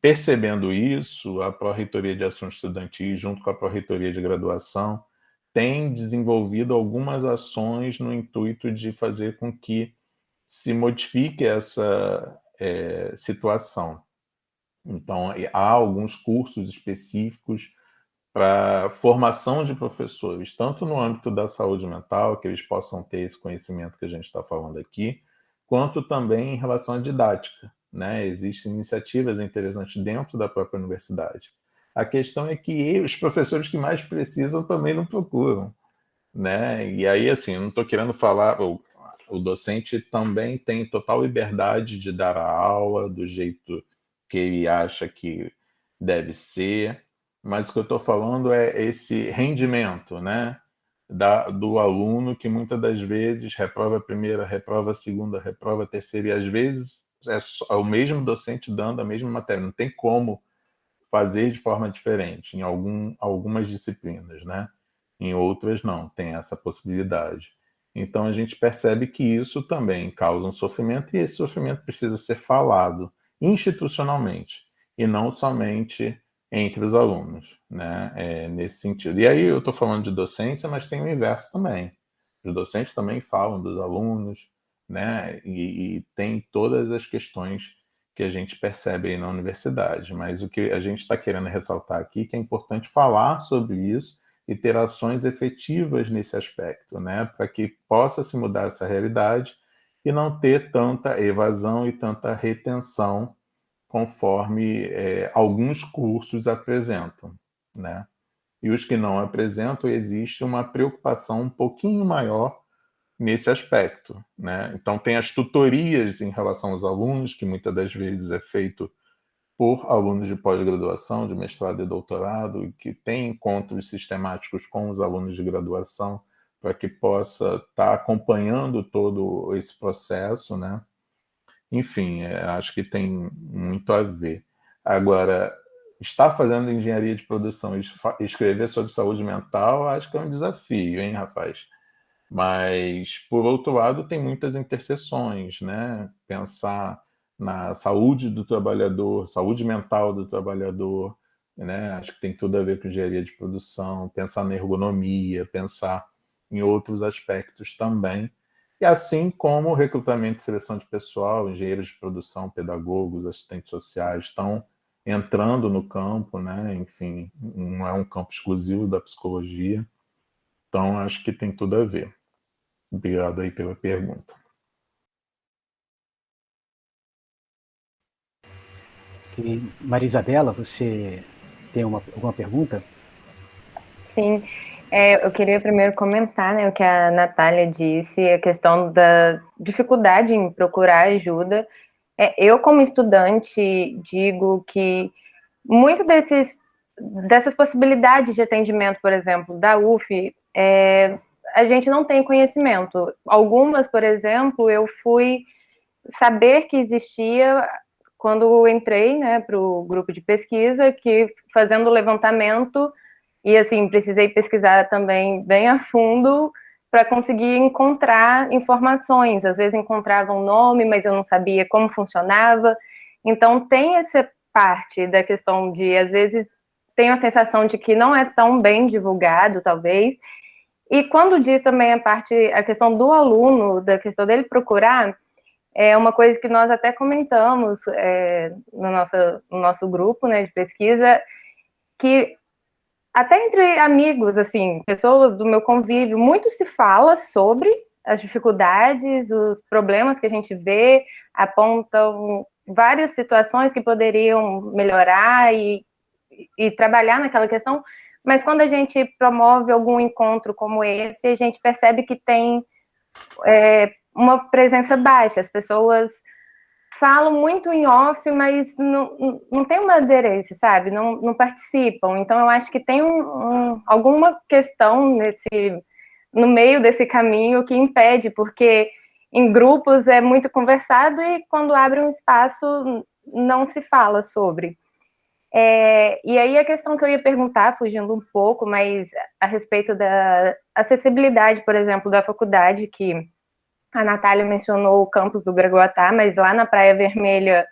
percebendo isso, a Pró-Reitoria de Assuntos Estudantis, junto com a Pró-Reitoria de Graduação, tem desenvolvido algumas ações no intuito de fazer com que se modifique essa situação. Então, há alguns cursos específicos para formação de professores, tanto no âmbito da saúde mental, que eles possam ter esse conhecimento que a gente está falando aqui, quanto também em relação à didática, né? Existem iniciativas interessantes dentro da própria universidade. A questão é que os professores que mais precisam também não procuram, né? E aí, assim, eu não estou querendo falar, o docente também tem total liberdade de dar a aula do jeito que ele acha que deve ser, mas o que eu estou falando é esse rendimento, né, do aluno, que muitas das vezes reprova a primeira, reprova a segunda, reprova a terceira, e às vezes é o mesmo docente dando a mesma matéria, não tem como fazer de forma diferente em algumas disciplinas, né? Em outras não, tem essa possibilidade. Então a gente percebe que isso também causa um sofrimento, e esse sofrimento precisa ser falado institucionalmente, e não somente entre os alunos, né? Nesse sentido. E aí eu estou falando de docência, mas tem o inverso também. Os docentes também falam dos alunos, né? E tem todas as questões que a gente percebe aí na universidade, mas o que a gente está querendo ressaltar aqui é que é importante falar sobre isso e ter ações efetivas nesse aspecto, né, para que possa se mudar essa realidade e não ter tanta evasão e tanta retenção conforme alguns cursos apresentam, né? E os que não apresentam, existe uma preocupação um pouquinho maior nesse aspecto, né? Então tem as tutorias em relação aos alunos, que muitas das vezes é feito por alunos de pós-graduação, de mestrado e doutorado, e que tem encontros sistemáticos com os alunos de graduação para que possa estar acompanhando todo esse processo, né? Enfim, acho que tem muito a ver. Agora, estar fazendo engenharia de produção e escrever sobre saúde mental, acho que é um desafio, hein, rapaz? Mas, por outro lado, tem muitas interseções, né? Pensar na saúde do trabalhador, saúde mental do trabalhador, né? Acho que tem tudo a ver com engenharia de produção, pensar na ergonomia, pensar em outros aspectos também. E assim como recrutamento e seleção de pessoal, engenheiros de produção, pedagogos, assistentes sociais estão entrando no campo, né? Enfim, não é um campo exclusivo da psicologia. Então, acho que tem tudo a ver. Obrigado aí pela pergunta. Okay. Maria Isabela, você tem alguma pergunta? Sim, eu queria primeiro comentar, né, o que a Natália disse, a questão da dificuldade em procurar ajuda. Eu, como estudante, digo que muito dessas possibilidades de atendimento, por exemplo, da UF, a gente não tem conhecimento. Algumas, por exemplo, eu fui saber que existia quando entrei, né, para o grupo de pesquisa, que fazendo o levantamento, e assim, precisei pesquisar também bem a fundo, para conseguir encontrar informações. Às vezes encontrava um nome, mas eu não sabia como funcionava. Então, tem essa parte da questão de, às vezes, tenho a sensação de que não é tão bem divulgado, talvez. E quando diz também a questão do aluno, da questão dele procurar, é uma coisa que nós até comentamos no nosso grupo, né, de pesquisa, que até entre amigos, assim, pessoas do meu convívio, muito se fala sobre as dificuldades, os problemas que a gente vê, apontam várias situações que poderiam melhorar e trabalhar naquela questão, mas quando a gente promove algum encontro como esse, a gente percebe que tem uma presença baixa, as pessoas falam muito em off, mas não tem uma aderência, sabe? Não participam. Então, eu acho que tem alguma questão no meio desse caminho que impede, porque em grupos é muito conversado e quando abre um espaço não se fala sobre. E aí a questão que eu ia perguntar, fugindo um pouco, mas a respeito da acessibilidade, por exemplo, da faculdade, que a Natália mencionou o campus do Gragoatá, mas lá na Praia Vermelha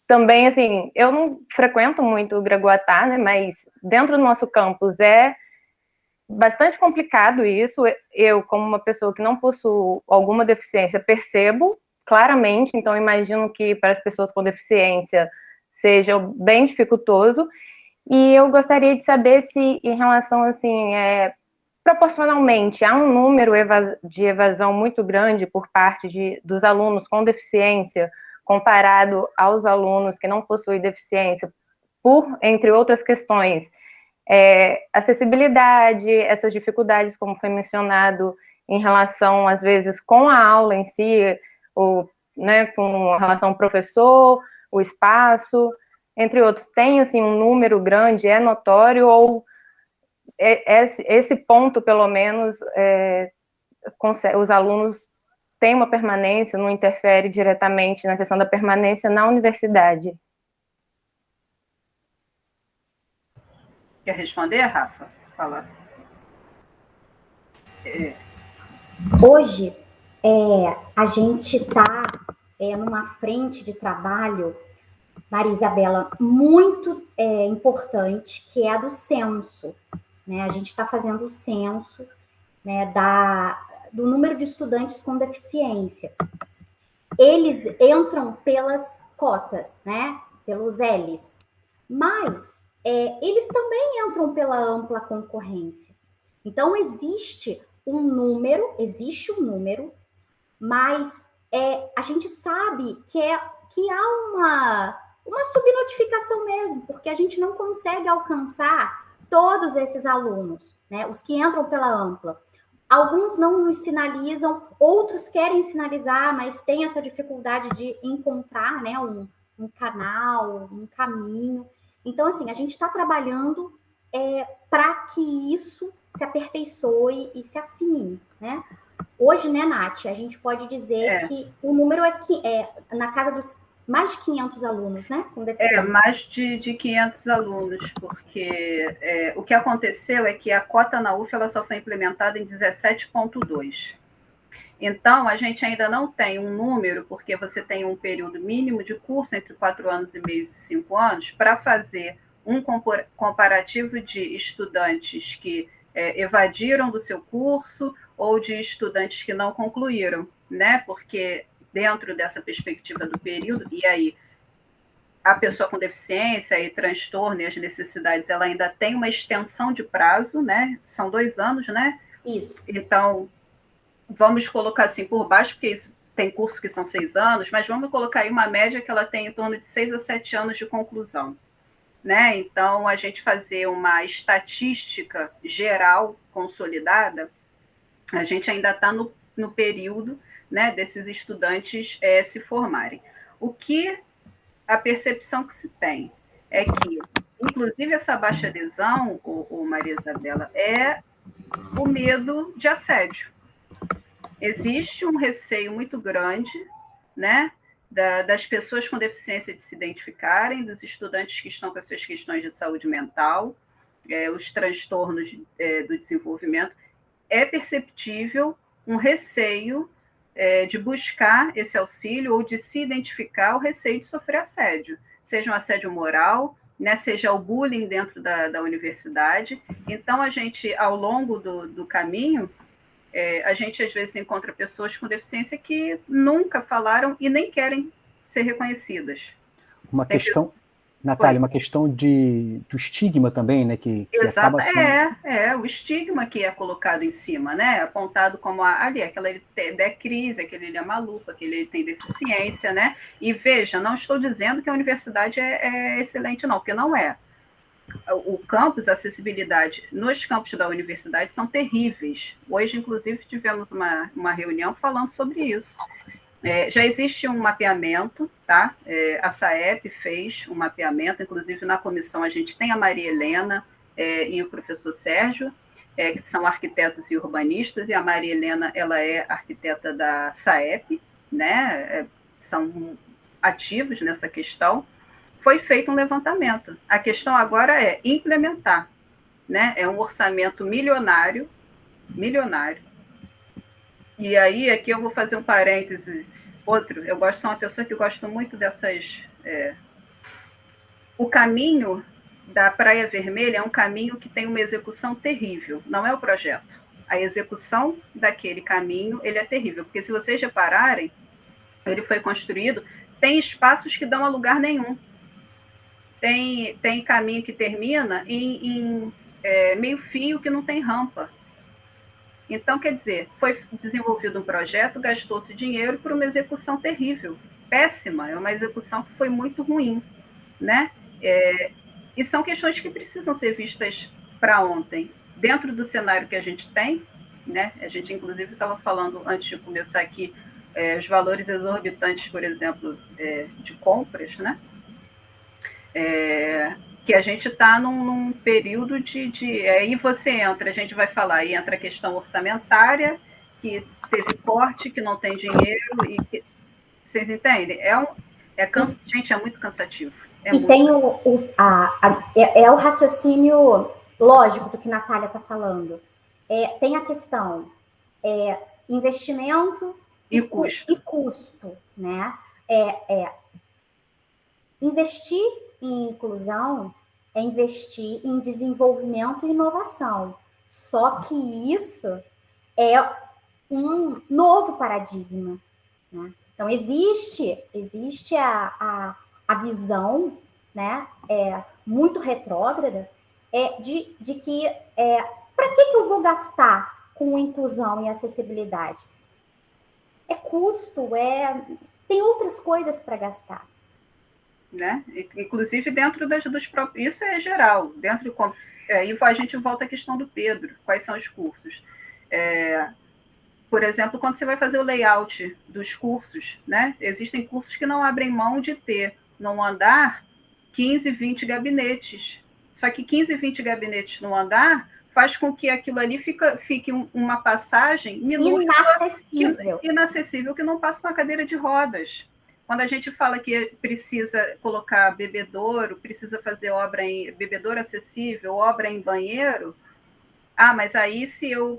também, assim, eu não frequento muito o Gragoatá, né, mas dentro do nosso campus é bastante complicado isso. Eu, como uma pessoa que não possui alguma deficiência, percebo claramente, então imagino que para as pessoas com deficiência seja bem dificultoso. E eu gostaria de saber se, em relação, assim, proporcionalmente, há um número de evasão muito grande por parte dos alunos com deficiência, comparado aos alunos que não possuem deficiência, entre outras questões, acessibilidade, essas dificuldades, como foi mencionado, em relação, às vezes, com a aula em si, com relação ao professor, o espaço, entre outros. Tem, assim, um número grande, é notório, ou esse ponto, pelo menos, os alunos têm uma permanência, não interfere diretamente na questão da permanência na universidade? Quer responder, Rafa? Fala. Hoje, a gente está numa frente de trabalho, Maria Isabela, muito importante, que é a do censo. Né? A gente está fazendo o censo, né, do número de estudantes com deficiência. Eles entram pelas cotas, né, pelos Ls, mas eles também entram pela ampla concorrência. Então, existe um número, mas a gente sabe que há uma subnotificação mesmo, porque a gente não consegue alcançar todos esses alunos, né, os que entram pela ampla. Alguns não nos sinalizam, outros querem sinalizar, mas tem essa dificuldade de encontrar, né, um canal, um caminho. Então, assim, a gente está trabalhando para que isso se aperfeiçoe e se afine, né? Hoje, né, Nath, a gente pode dizer que o número é na casa dos mais de 500 alunos, né? Com deficiência. Mais de 500 alunos, porque o que aconteceu é que a cota na UF ela só foi implementada em 17,2. Então, a gente ainda não tem um número, porque você tem um período mínimo de curso entre 4 anos e meio e 5 anos, para fazer um comparativo de estudantes que evadiram do seu curso ou de estudantes que não concluíram, né? Porque dentro dessa perspectiva do período, e aí a pessoa com deficiência e transtorno e as necessidades, ela ainda tem uma extensão de prazo, né? São 2 anos, né? Isso. Então, vamos colocar assim por baixo, porque isso tem cursos que são 6 anos, mas vamos colocar aí uma média que ela tem em torno de 6 a 7 anos de conclusão, né? Então, a gente fazer uma estatística geral consolidada, a gente ainda está no período, né, desses estudantes se formarem. A percepção que se tem é que, inclusive, essa baixa adesão, Maria Isabela, é o medo de assédio. Existe um receio muito grande, né, das pessoas com deficiência de se identificarem, dos estudantes que estão com as suas questões de saúde mental, os transtornos do desenvolvimento. é perceptível um receio de buscar esse auxílio ou de se identificar o receio de sofrer assédio, seja um assédio moral, né, seja o bullying dentro da universidade. Então, a gente, ao longo do caminho, a gente às vezes encontra pessoas com deficiência que nunca falaram e nem querem ser reconhecidas. Uma questão, Natália, uma questão do estigma também, né? Que acaba sendo... o estigma que é colocado em cima, né? Apontado como aquele é crise, aquele é maluco, aquele tem deficiência, né? E veja, não estou dizendo que a universidade é excelente, não, porque não é. O campus, a acessibilidade nos campos da universidade são terríveis. Hoje, inclusive, tivemos uma reunião falando sobre isso. Já existe um mapeamento, tá? A SAEP fez um mapeamento, inclusive na comissão a gente tem a Maria Helena e o professor Sérgio, que são arquitetos e urbanistas, e a Maria Helena, ela é arquiteta da SAEP, né? São ativos nessa questão. Foi feito um levantamento. A questão agora é implementar, né? É um orçamento milionário. E aí, aqui eu vou fazer um parênteses. Eu sou uma pessoa que gosta muito dessas... O caminho da Praia Vermelha é um caminho que tem uma execução terrível, não é o projeto. A execução daquele caminho, ele é terrível, porque se vocês repararem, ele foi construído, tem espaços que dão a lugar nenhum. Tem caminho que termina em meio fio que não tem rampa. Então, quer dizer, foi desenvolvido um projeto, gastou-se dinheiro por uma execução terrível, péssima, é uma execução que foi muito ruim, né? E são questões que precisam ser vistas para ontem. Dentro do cenário que a gente tem, né? A gente, inclusive, estava falando, antes de começar aqui, os valores exorbitantes, por exemplo, de compras, né? Que a gente está num período aí você entra, a gente vai falar, aí entra a questão orçamentária, que teve corte, que não tem dinheiro, vocês entendem? Gente, é muito cansativo. Tem o raciocínio lógico do que a Natália está falando. Tem a questão investimento e custo, né? Investir em inclusão é investir em desenvolvimento e inovação. Só que isso é um novo paradigma, né? Então, existe a visão, né, muito retrógrada de que para que eu vou gastar com inclusão e acessibilidade? É custo, tem outras coisas para gastar. Né? Inclusive dentro dos próprios... Isso é geral. Aí a gente volta à questão do Pedro. Quais são os cursos? Por exemplo, quando você vai fazer o layout dos cursos, né? Existem cursos que não abrem mão de ter, num andar, 15, 20 gabinetes. Só que 15, 20 gabinetes no andar faz com que aquilo ali fique uma passagem minúscula, inacessível, que não passa com a cadeira de rodas. Quando a gente fala que precisa colocar bebedouro, precisa fazer bebedouro acessível, obra em banheiro, mas aí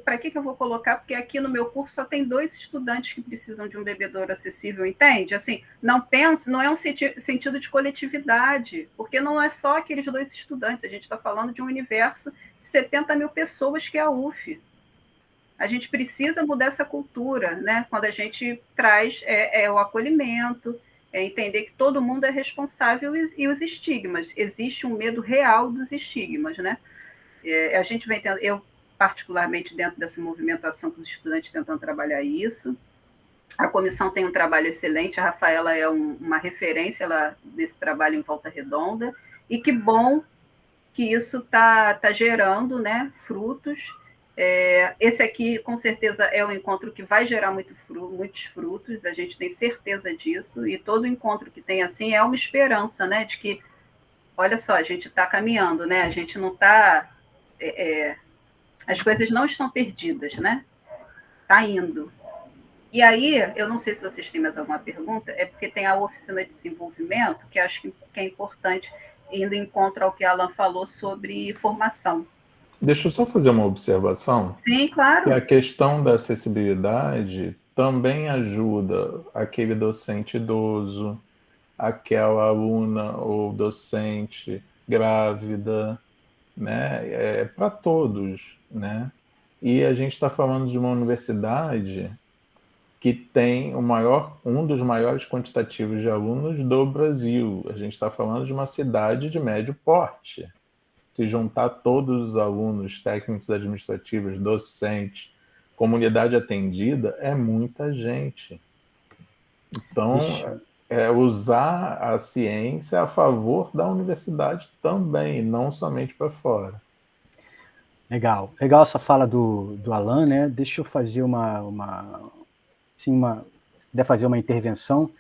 para que eu vou colocar? Porque aqui no meu curso só tem 2 estudantes que precisam de um bebedouro acessível, entende? Assim, não é um sentido de coletividade, porque não é só aqueles 2 estudantes, a gente está falando de um universo de 70 mil pessoas que é a UF. A gente precisa mudar essa cultura, né? Quando a gente traz o acolhimento, entender que todo mundo é responsável e os estigmas. Existe um medo real dos estigmas, né? A gente vem tendo, eu particularmente dentro dessa movimentação com os estudantes tentando trabalhar isso. A comissão tem um trabalho excelente, a Rafaela é uma referência desse trabalho em Volta Redonda, e que bom que isso está gerando, né, frutos. Esse aqui, com certeza, é um encontro que vai gerar muitos frutos, a gente tem certeza disso, e todo encontro que tem assim é uma esperança, né, de que, olha só, a gente está caminhando, né, a gente não está... as coisas não estão perdidas, né, está indo. E aí, eu não sei se vocês têm mais alguma pergunta, porque tem a oficina de desenvolvimento, que acho que é importante, indo em encontro ao que a Alan falou sobre formação. Deixa eu só fazer uma observação. Sim, claro. Que a questão da acessibilidade também ajuda aquele docente idoso, aquela aluna ou docente grávida, né? É para todos, né? E a gente está falando de uma universidade que tem um dos maiores quantitativos de alunos do Brasil. A gente está falando de uma cidade de médio porte. Se juntar todos os alunos, técnicos administrativos, docentes, comunidade atendida, é muita gente. Então, usar a ciência a favor da universidade também, não somente para fora. Legal. Legal essa fala do Alan, né? Deixa eu fazer se puder fazer uma intervenção.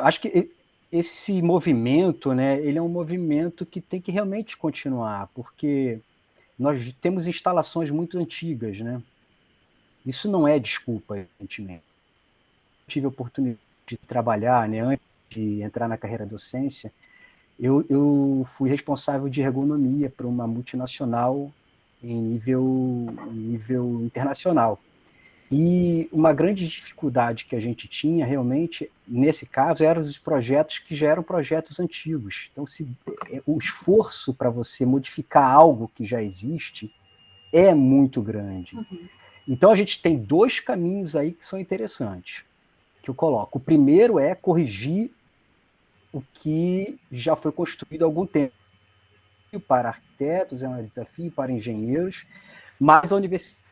Acho que esse movimento, né, ele é um movimento que tem que realmente continuar, porque nós temos instalações muito antigas, né? Isso não é desculpa, evidentemente. Tive a oportunidade de trabalhar, né, antes de entrar na carreira docência, eu fui responsável de ergonomia para uma multinacional em nível internacional. E uma grande dificuldade que a gente tinha, realmente, nesse caso, eram os projetos que já eram projetos antigos. Então, o esforço para você modificar algo que já existe é muito grande. Uhum. Então, a gente tem 2 caminhos aí que são interessantes, que eu coloco. O primeiro é corrigir o que já foi construído há algum tempo. Para arquitetos, é um desafio para engenheiros, mas a universidade,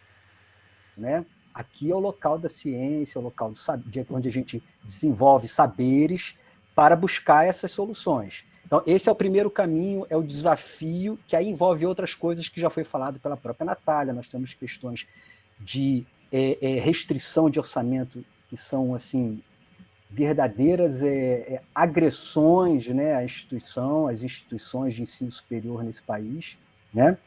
né? Aqui é o local da ciência, é o local onde a gente desenvolve saberes para buscar essas soluções. Então, esse é o primeiro caminho, é o desafio, que aí envolve outras coisas que já foi falado pela própria Natália. Nós temos questões de restrição de orçamento que são, assim, verdadeiras agressões, né, às instituições de ensino superior nesse país, né?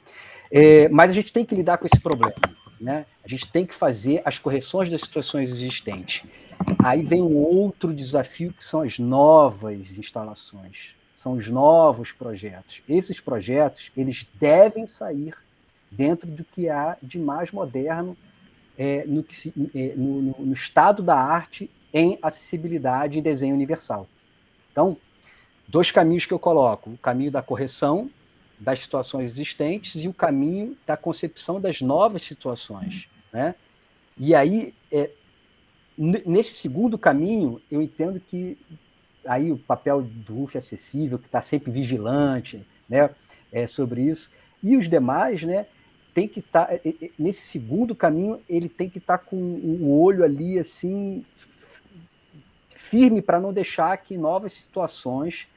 Mas a gente tem que lidar com esse problema, né? A gente tem que fazer as correções das situações existentes. Aí vem um outro desafio, que são as novas instalações, são os novos projetos. Esses projetos, eles devem sair dentro do que há de mais moderno no estado da arte em acessibilidade e desenho universal. Então, 2 caminhos que eu coloco: o caminho da correção das situações existentes e o caminho da concepção das novas situações, né? E aí, nesse segundo caminho, eu entendo que aí o papel do UF Acessível, que está sempre vigilante, né, sobre isso, e os demais, né, tem que estar, nesse segundo caminho, ele tem que estar com o olho ali, assim, firme, para não deixar que novas situações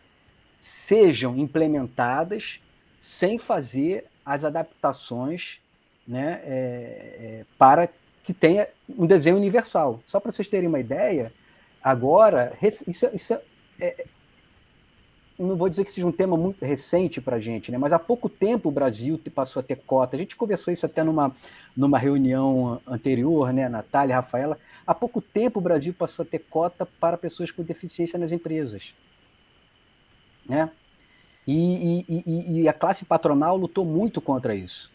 sejam implementadas sem fazer as adaptações, né, para que tenha um desenho universal. Só para vocês terem uma ideia, agora, não vou dizer que seja um tema muito recente para a gente, né, mas há pouco tempo o Brasil passou a ter cota. A gente conversou isso até numa reunião anterior, né, Natália e Rafaela. Há pouco tempo o Brasil passou a ter cota para pessoas com deficiência nas empresas, né? E a classe patronal lutou muito contra isso.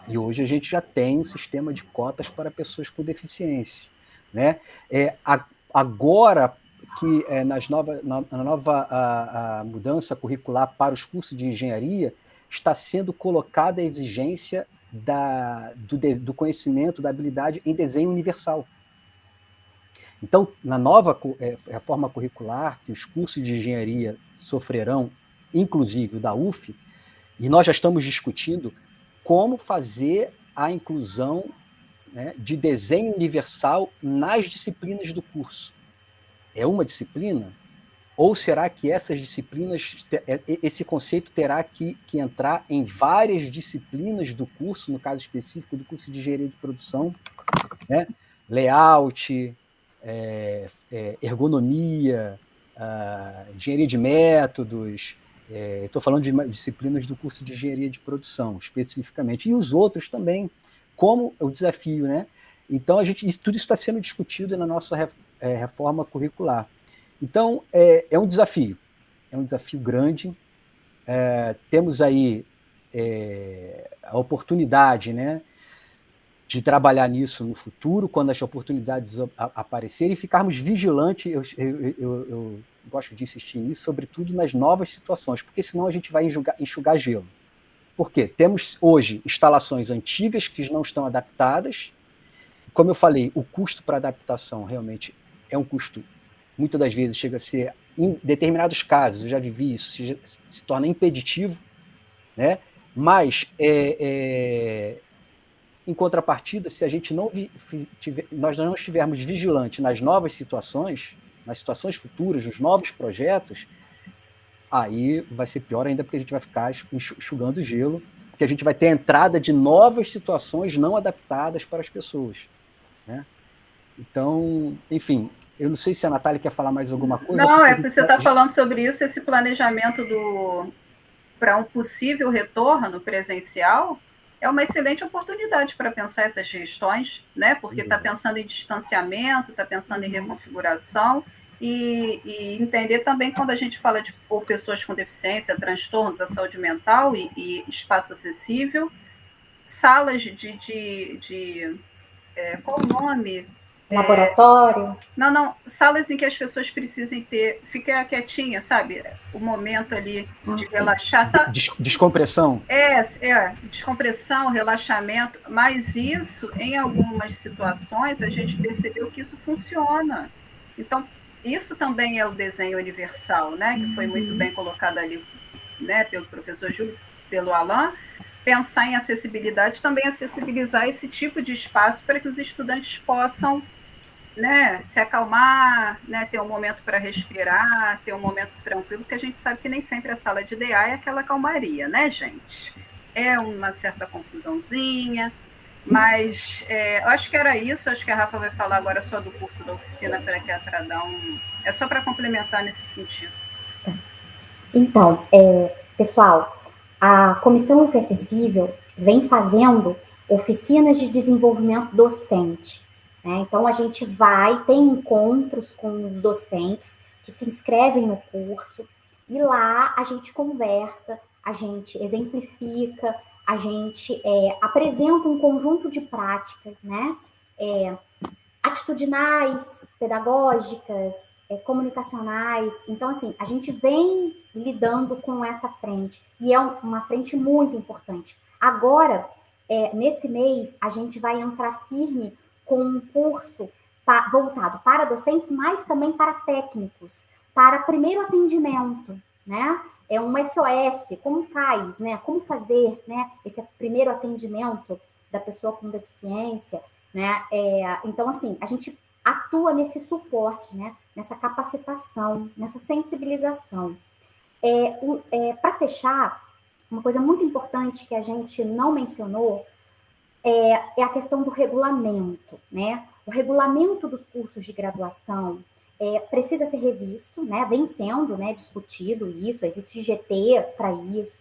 E hoje a gente já tem um sistema de cotas para pessoas com deficiência, né? Agora que na nova mudança curricular para os cursos de engenharia, está sendo colocada a exigência do conhecimento, da habilidade em desenho universal. Então, na nova reforma curricular, que os cursos de engenharia sofrerão, inclusive o da UF, e nós já estamos discutindo como fazer a inclusão, né, de desenho universal nas disciplinas do curso. É uma disciplina? Ou será que essas disciplinas, esse conceito terá que entrar em várias disciplinas do curso, no caso específico do curso de engenharia de produção, né? Layout, ergonomia, engenharia de métodos, estou falando de disciplinas do curso de engenharia de produção, especificamente, e os outros também, como o desafio, né? Então, tudo isso está sendo discutido na nossa reforma curricular. Então, é um desafio grande. Temos aí a oportunidade, né, de trabalhar nisso no futuro, quando as oportunidades aparecerem, e ficarmos vigilantes, eu gosto de insistir nisso, sobretudo nas novas situações, porque senão a gente vai enxugar gelo. Por quê? Temos hoje instalações antigas que não estão adaptadas. Como eu falei, o custo para adaptação realmente é um custo, muitas das vezes chega a ser, em determinados casos, eu já vivi isso, se torna impeditivo, né? Mas, em contrapartida, se a gente nós não estivermos vigilantes nas novas situações, nas situações futuras, nos novos projetos, aí vai ser pior ainda, porque a gente vai ficar enxugando gelo, porque a gente vai ter a entrada de novas situações não adaptadas para as pessoas, né? Então, enfim, eu não sei se a Natália quer falar mais alguma coisa. Não, é porque você está falando sobre isso, esse planejamento para um possível retorno presencial é uma excelente oportunidade para pensar essas questões, né? Porque está pensando em distanciamento, está pensando em reconfiguração, e entender também quando a gente fala de pessoas com deficiência, transtornos, a saúde mental e espaço acessível, salas qual o nome? Laboratório? Não, salas em que as pessoas precisem ficar quietinha, sabe? O momento ali de relaxar. Sabe? Descompressão. Descompressão, relaxamento, mas isso, em algumas situações, a gente percebeu que isso funciona. Então, isso também é o desenho universal, né? Que foi muito bem colocado ali, né? Pelo professor Júlio, pelo Alain. Pensar em acessibilidade, também acessibilizar esse tipo de espaço para que os estudantes possam, né, se acalmar, né, ter um momento para respirar, ter um momento tranquilo, porque a gente sabe que nem sempre a sala de DA é aquela calmaria, né, gente? É uma certa confusãozinha, mas eu acho que era isso. Acho que a Rafa vai falar agora só do curso da oficina, para dar é só para complementar nesse sentido. Então, pessoal, a Comissão UF Acessível vem fazendo oficinas de desenvolvimento docente, né? Então, a gente tem encontros com os docentes que se inscrevem no curso, e lá a gente conversa, a gente exemplifica, a gente apresenta um conjunto de práticas, né? Atitudinais, pedagógicas, comunicacionais. Então, assim, a gente vem lidando com essa frente, e é uma frente muito importante. Agora, nesse mês, a gente vai entrar firme com um curso voltado para docentes, mas também para técnicos, para primeiro atendimento, né? É um SOS, como faz, né? Como fazer, né? Esse primeiro atendimento da pessoa com deficiência, né? Então, assim, a gente atua nesse suporte, né? Nessa capacitação, nessa sensibilização. Para fechar, uma coisa muito importante que a gente não mencionou é a questão do regulamento, né? O regulamento dos cursos de graduação precisa ser revisto, né? Vem sendo, né, discutido isso, existe GT para isso.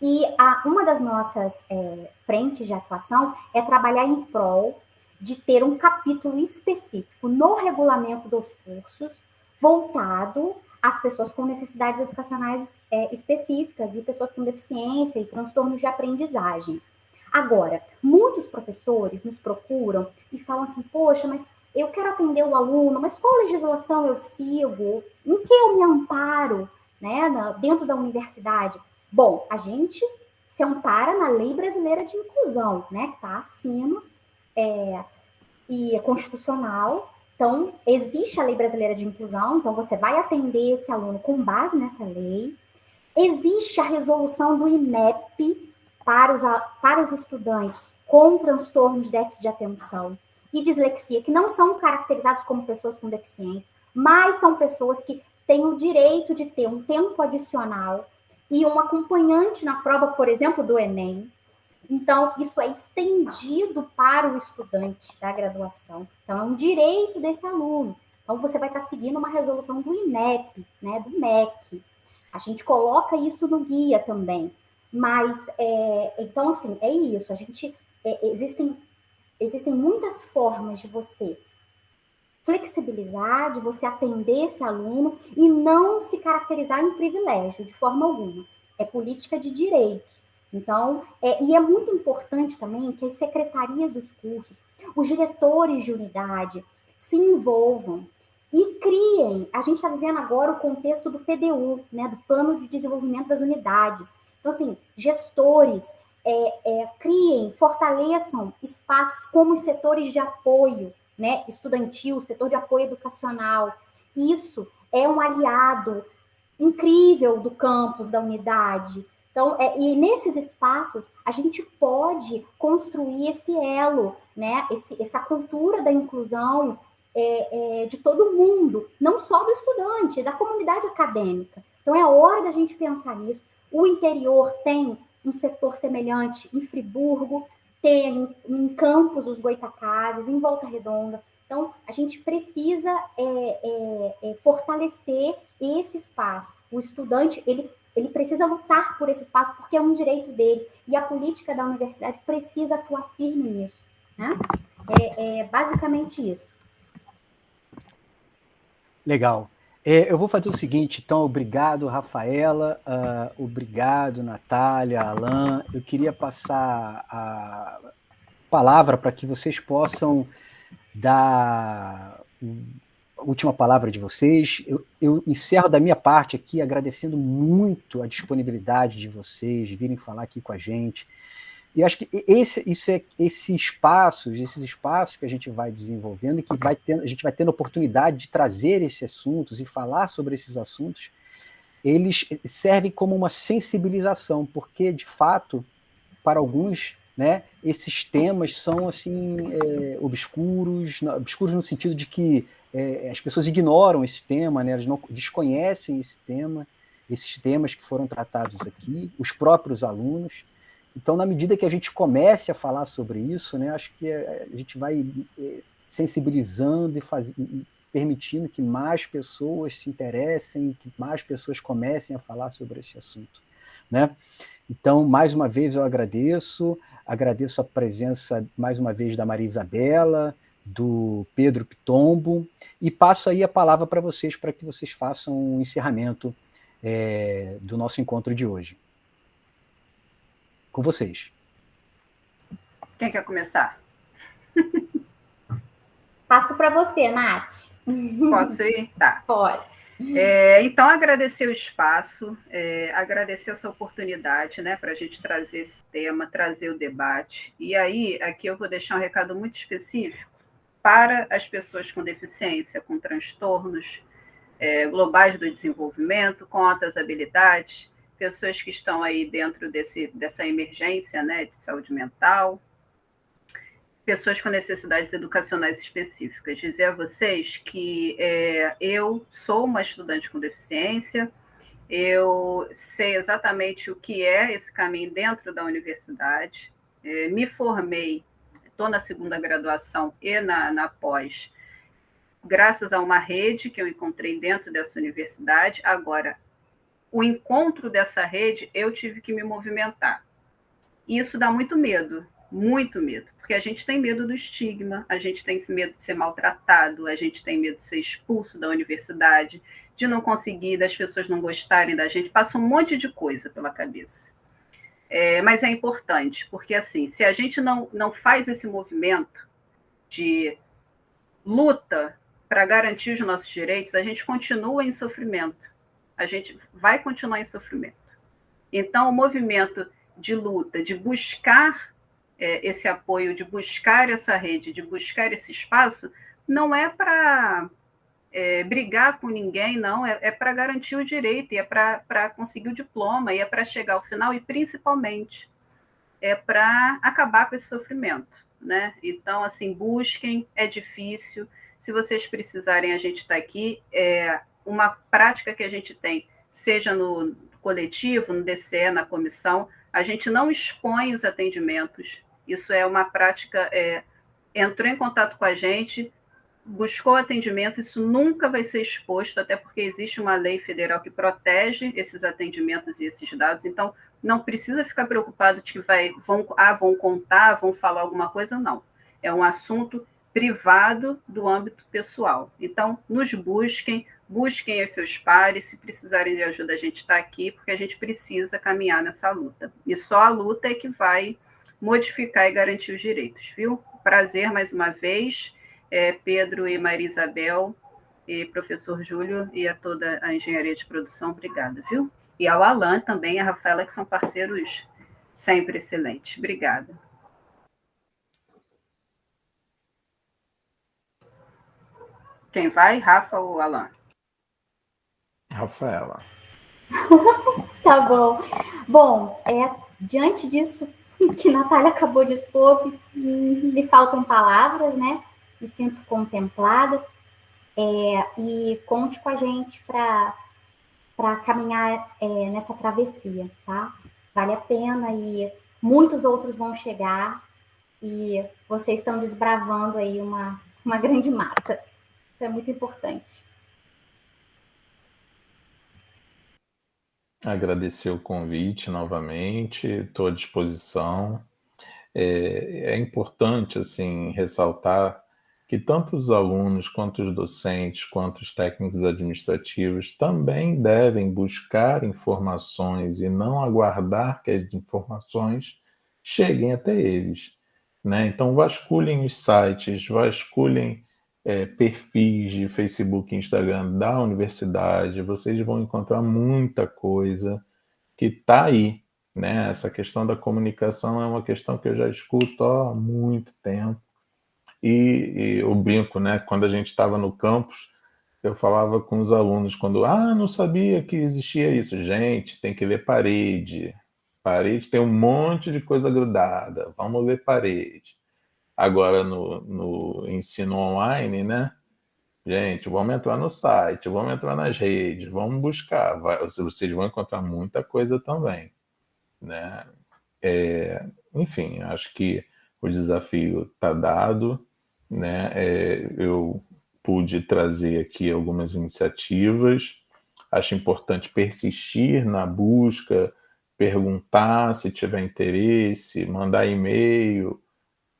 E uma das nossas frentes de atuação é trabalhar em prol de ter um capítulo específico no regulamento dos cursos voltado às pessoas com necessidades educacionais específicas e pessoas com deficiência e transtornos de aprendizagem. Agora, muitos professores nos procuram e falam assim, poxa, mas eu quero atender o aluno, mas qual legislação eu sigo? Em que eu me amparo, né, dentro da universidade? Bom, a gente se ampara na Lei Brasileira de Inclusão, né, que está acima e é constitucional. Então, existe a Lei Brasileira de Inclusão, então você vai atender esse aluno com base nessa lei. Existe a resolução do INEP para os estudantes com transtorno de déficit de atenção e dislexia, que não são caracterizados como pessoas com deficiência, mas são pessoas que têm o direito de ter um tempo adicional e um acompanhante na prova, por exemplo, do Enem. Então, isso é estendido para o estudante da graduação. Então, é um direito desse aluno. Então, você vai estar seguindo uma resolução do INEP, né, do MEC. A gente coloca isso no guia também. Mas, então, assim, é isso. Existem muitas formas de você flexibilizar, de você atender esse aluno e não se caracterizar em privilégio, de forma alguma. É política de direitos. Então, e é muito importante também que as secretarias dos cursos, os diretores de unidade se envolvam e criem. A gente está vivendo agora o contexto do PDU, né, do Plano de Desenvolvimento das Unidades. Então, assim, gestores criem, fortaleçam espaços como os setores de apoio, né, estudantil, setor de apoio educacional. Isso é um aliado incrível do campus, da unidade. Então, e nesses espaços, a gente pode construir esse elo, né? Essa cultura da inclusão de todo mundo, não só do estudante, da comunidade acadêmica. Então, é hora da gente pensar nisso. O interior tem um setor semelhante em Friburgo, tem em Campos os Goitacazes, em Volta Redonda. Então, a gente precisa fortalecer esse espaço. O estudante, ele precisa lutar por esse espaço, porque é um direito dele. E a política da universidade precisa atuar firme nisso. Né? É basicamente isso. Legal. Eu vou fazer o seguinte, então, obrigado, Rafaela, obrigado, Natália, Alain. Eu queria passar a palavra para que vocês possam dar a última palavra de vocês. Eu encerro da minha parte aqui agradecendo muito a disponibilidade de vocês, de virem falar aqui com a gente. E acho que esses espaços que a gente vai desenvolvendo e que a gente vai tendo oportunidade de trazer esses assuntos e falar sobre esses assuntos, eles servem como uma sensibilização, porque, de fato, para alguns, né, esses temas são assim obscuros no sentido de que as pessoas ignoram esse tema, né, elas não desconhecem esse tema, esses temas que foram tratados aqui, os próprios alunos. Então, na medida que a gente comece a falar sobre isso, né, acho que a gente vai sensibilizando e permitindo que mais pessoas se interessem, que mais pessoas comecem a falar sobre esse assunto, né? Então, mais uma vez eu agradeço a presença, mais uma vez, da Maria Isabela, do Pedro Pitombo, e passo aí a palavra para vocês, para que vocês façam um encerramento do nosso encontro de hoje. Com vocês. Quem quer começar? Passo para você, Nath. Posso ir? Tá. Pode. Então, agradecer o espaço, agradecer essa oportunidade, né, para a gente trazer esse tema, trazer o debate. E aí, aqui eu vou deixar um recado muito específico para as pessoas com deficiência, com transtornos globais do desenvolvimento, com altas habilidades, pessoas que estão aí dentro dessa emergência, né, de saúde mental, pessoas com necessidades educacionais específicas. Dizer a vocês que eu sou uma estudante com deficiência, eu sei exatamente o que é esse caminho dentro da universidade, me formei, estou na segunda graduação e na pós, graças a uma rede que eu encontrei dentro dessa universidade. Agora, o encontro dessa rede, eu tive que me movimentar. E isso dá muito medo, porque a gente tem medo do estigma, a gente tem medo de ser maltratado, a gente tem medo de ser expulso da universidade, de não conseguir, das pessoas não gostarem da gente, passa um monte de coisa pela cabeça. Mas é importante, porque assim, se a gente não faz esse movimento de luta para garantir os nossos direitos, a gente continua em sofrimento. A gente vai continuar em sofrimento. Então, o movimento de luta, de buscar esse apoio, de buscar essa rede, de buscar esse espaço, não é para brigar com ninguém, não, é para garantir o direito, e é para conseguir o diploma, e é para chegar ao final, e principalmente é para acabar com esse sofrimento, né? Então, assim, busquem, é difícil. Se vocês precisarem, a gente está aqui. Uma prática que a gente tem, seja no coletivo, no DCE, na comissão, a gente não expõe os atendimentos. Isso é uma prática, entrou em contato com a gente, buscou atendimento, isso nunca vai ser exposto, até porque existe uma lei federal que protege esses atendimentos e esses dados. Então, não precisa ficar preocupado de que vão contar, vão falar alguma coisa, não. É um assunto privado do âmbito pessoal. Então, nos busquem, busquem os seus pares, se precisarem de ajuda, a gente está aqui, porque a gente precisa caminhar nessa luta. E só a luta é que vai modificar e garantir os direitos, viu? Prazer mais uma vez, Pedro e Maria Isabel, e professor Júlio e a toda a engenharia de produção, obrigada, viu? E ao Alan também, a Rafaela, que são parceiros sempre excelentes. Obrigada. Quem vai, Rafa ou Alan? Rafaela. Tá bom. Bom, diante disso que Natália acabou de expor, me faltam palavras, né? Me sinto contemplada. E conte com a gente para caminhar nessa travessia, tá? Vale a pena e muitos outros vão chegar e vocês estão desbravando aí uma grande mata. Isso é muito importante. Agradecer o convite novamente, estou à disposição. É importante assim ressaltar que tanto os alunos, quanto os docentes, quanto os técnicos administrativos também devem buscar informações e não aguardar que as informações cheguem até eles, né? Então, vasculhem os sites, vasculhem perfis de Facebook e Instagram da universidade, vocês vão encontrar muita coisa que está aí, né? Essa questão da comunicação é uma questão que eu já escuto há muito tempo. E eu brinco, né? Quando a gente estava no campus, eu falava com os alunos, não sabia que existia isso. Gente, tem que ler parede. Parede tem um monte de coisa grudada. Vamos ler parede. Agora, no ensino online, né? Gente, vamos entrar no site, vamos entrar nas redes, vamos buscar. Vocês vão encontrar muita coisa também, né? Enfim, acho que o desafio está dado, né? Eu pude trazer aqui algumas iniciativas. Acho importante persistir na busca, perguntar se tiver interesse, mandar e-mail,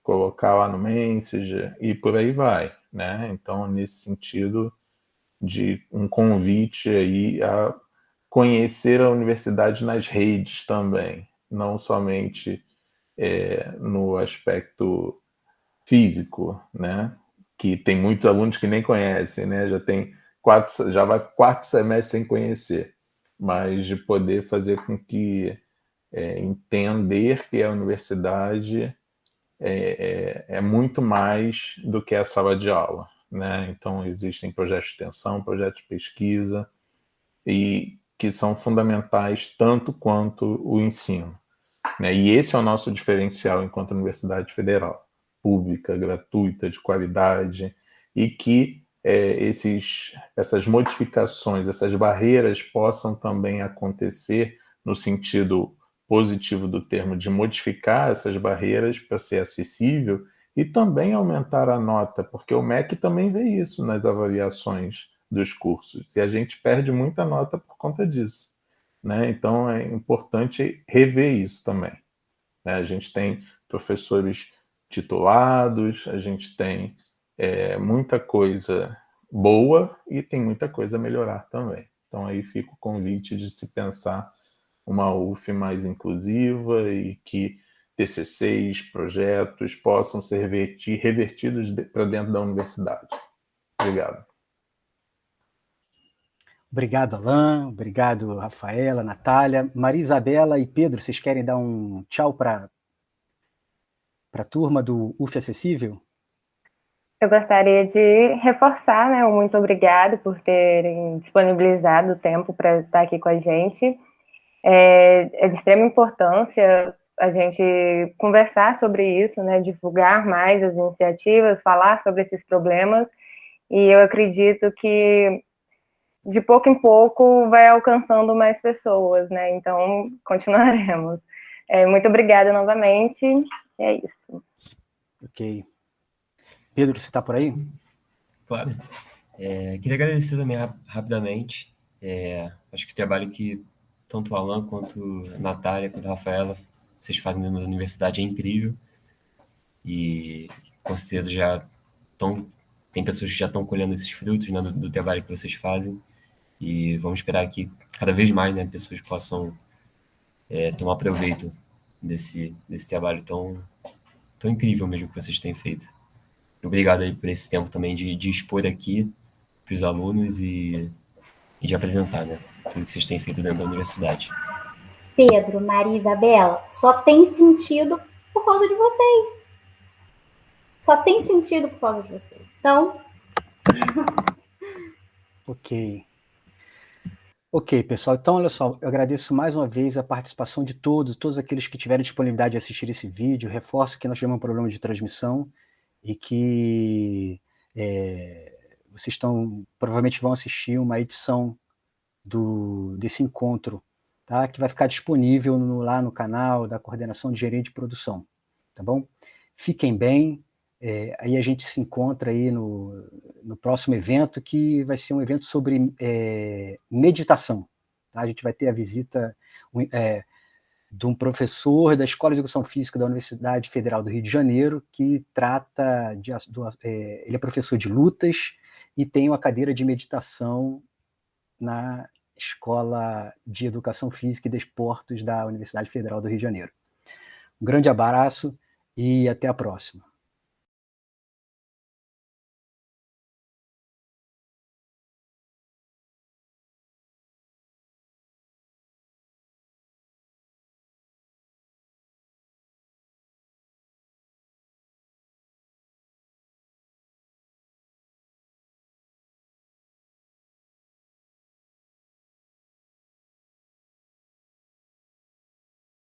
colocar lá no Messenger e por aí vai, né? Então, nesse sentido de um convite aí a conhecer a universidade nas redes também, não somente no aspecto físico, né? Que tem muitos alunos que nem conhecem, né? Já vai 4 semestres sem conhecer, mas de poder fazer com que entender que a universidade é muito mais do que a sala de aula, né? Então, existem projetos de extensão, projetos de pesquisa, e que são fundamentais tanto quanto o ensino, né? E esse é o nosso diferencial enquanto Universidade Federal, pública, gratuita, de qualidade, e que essas modificações, essas barreiras possam também acontecer no sentido positivo do termo, de modificar essas barreiras para ser acessível e também aumentar a nota, porque o MEC também vê isso nas avaliações dos cursos, e a gente perde muita nota por conta disso, né? Então é importante rever isso também, né? A gente tem professores titulados, a gente tem muita coisa boa e tem muita coisa a melhorar também. Então aí fica o convite de se pensar uma UF mais inclusiva e que TCCs, projetos possam ser revertidos para dentro da universidade. Obrigado. Obrigado, Alain. Obrigado, Rafaela, Natália. Maria Isabela e Pedro, vocês querem dar um tchau para a turma do UF Acessível? Eu gostaria de reforçar, né, o muito obrigado por terem disponibilizado o tempo para estar aqui com a gente. É de extrema importância a gente conversar sobre isso, né, divulgar mais as iniciativas, falar sobre esses problemas, e eu acredito que de pouco em pouco vai alcançando mais pessoas, né, então continuaremos. Muito obrigada novamente, é isso. Ok. Pedro, você está por aí? Claro. Queria agradecer também rapidamente. Acho que o trabalho que tanto o Alan quanto a Natália, quanto a Rafaela, vocês fazem na universidade é incrível. E com certeza já estão tem pessoas que já estão colhendo esses frutos, né, do trabalho que vocês fazem, e vamos esperar que cada vez mais, né, pessoas possam tomar proveito desse trabalho tão incrível mesmo que vocês têm feito. Obrigado aí por esse tempo também de expor aqui para os alunos e de apresentar, né, tudo que vocês têm feito dentro da universidade. Pedro, Maria Isabela, só tem sentido por causa de vocês. Só tem sentido por causa de vocês. Então... Ok, pessoal. Então, olha só, eu agradeço mais uma vez a participação de todos aqueles que tiveram disponibilidade de assistir esse vídeo. Reforço que nós tivemos um problema de transmissão e que vocês provavelmente vão assistir uma edição desse encontro, tá? Que vai ficar disponível lá no canal da Coordenação de Engenharia de Produção, tá bom? Fiquem bem. Aí a gente se encontra aí no próximo evento, que vai ser um evento sobre meditação. Tá? A gente vai ter a visita de um professor da Escola de Educação Física da Universidade Federal do Rio de Janeiro, que trata ele é professor de lutas e tem uma cadeira de meditação na Escola de Educação Física e Desportos da Universidade Federal do Rio de Janeiro. Um grande abraço e até a próxima.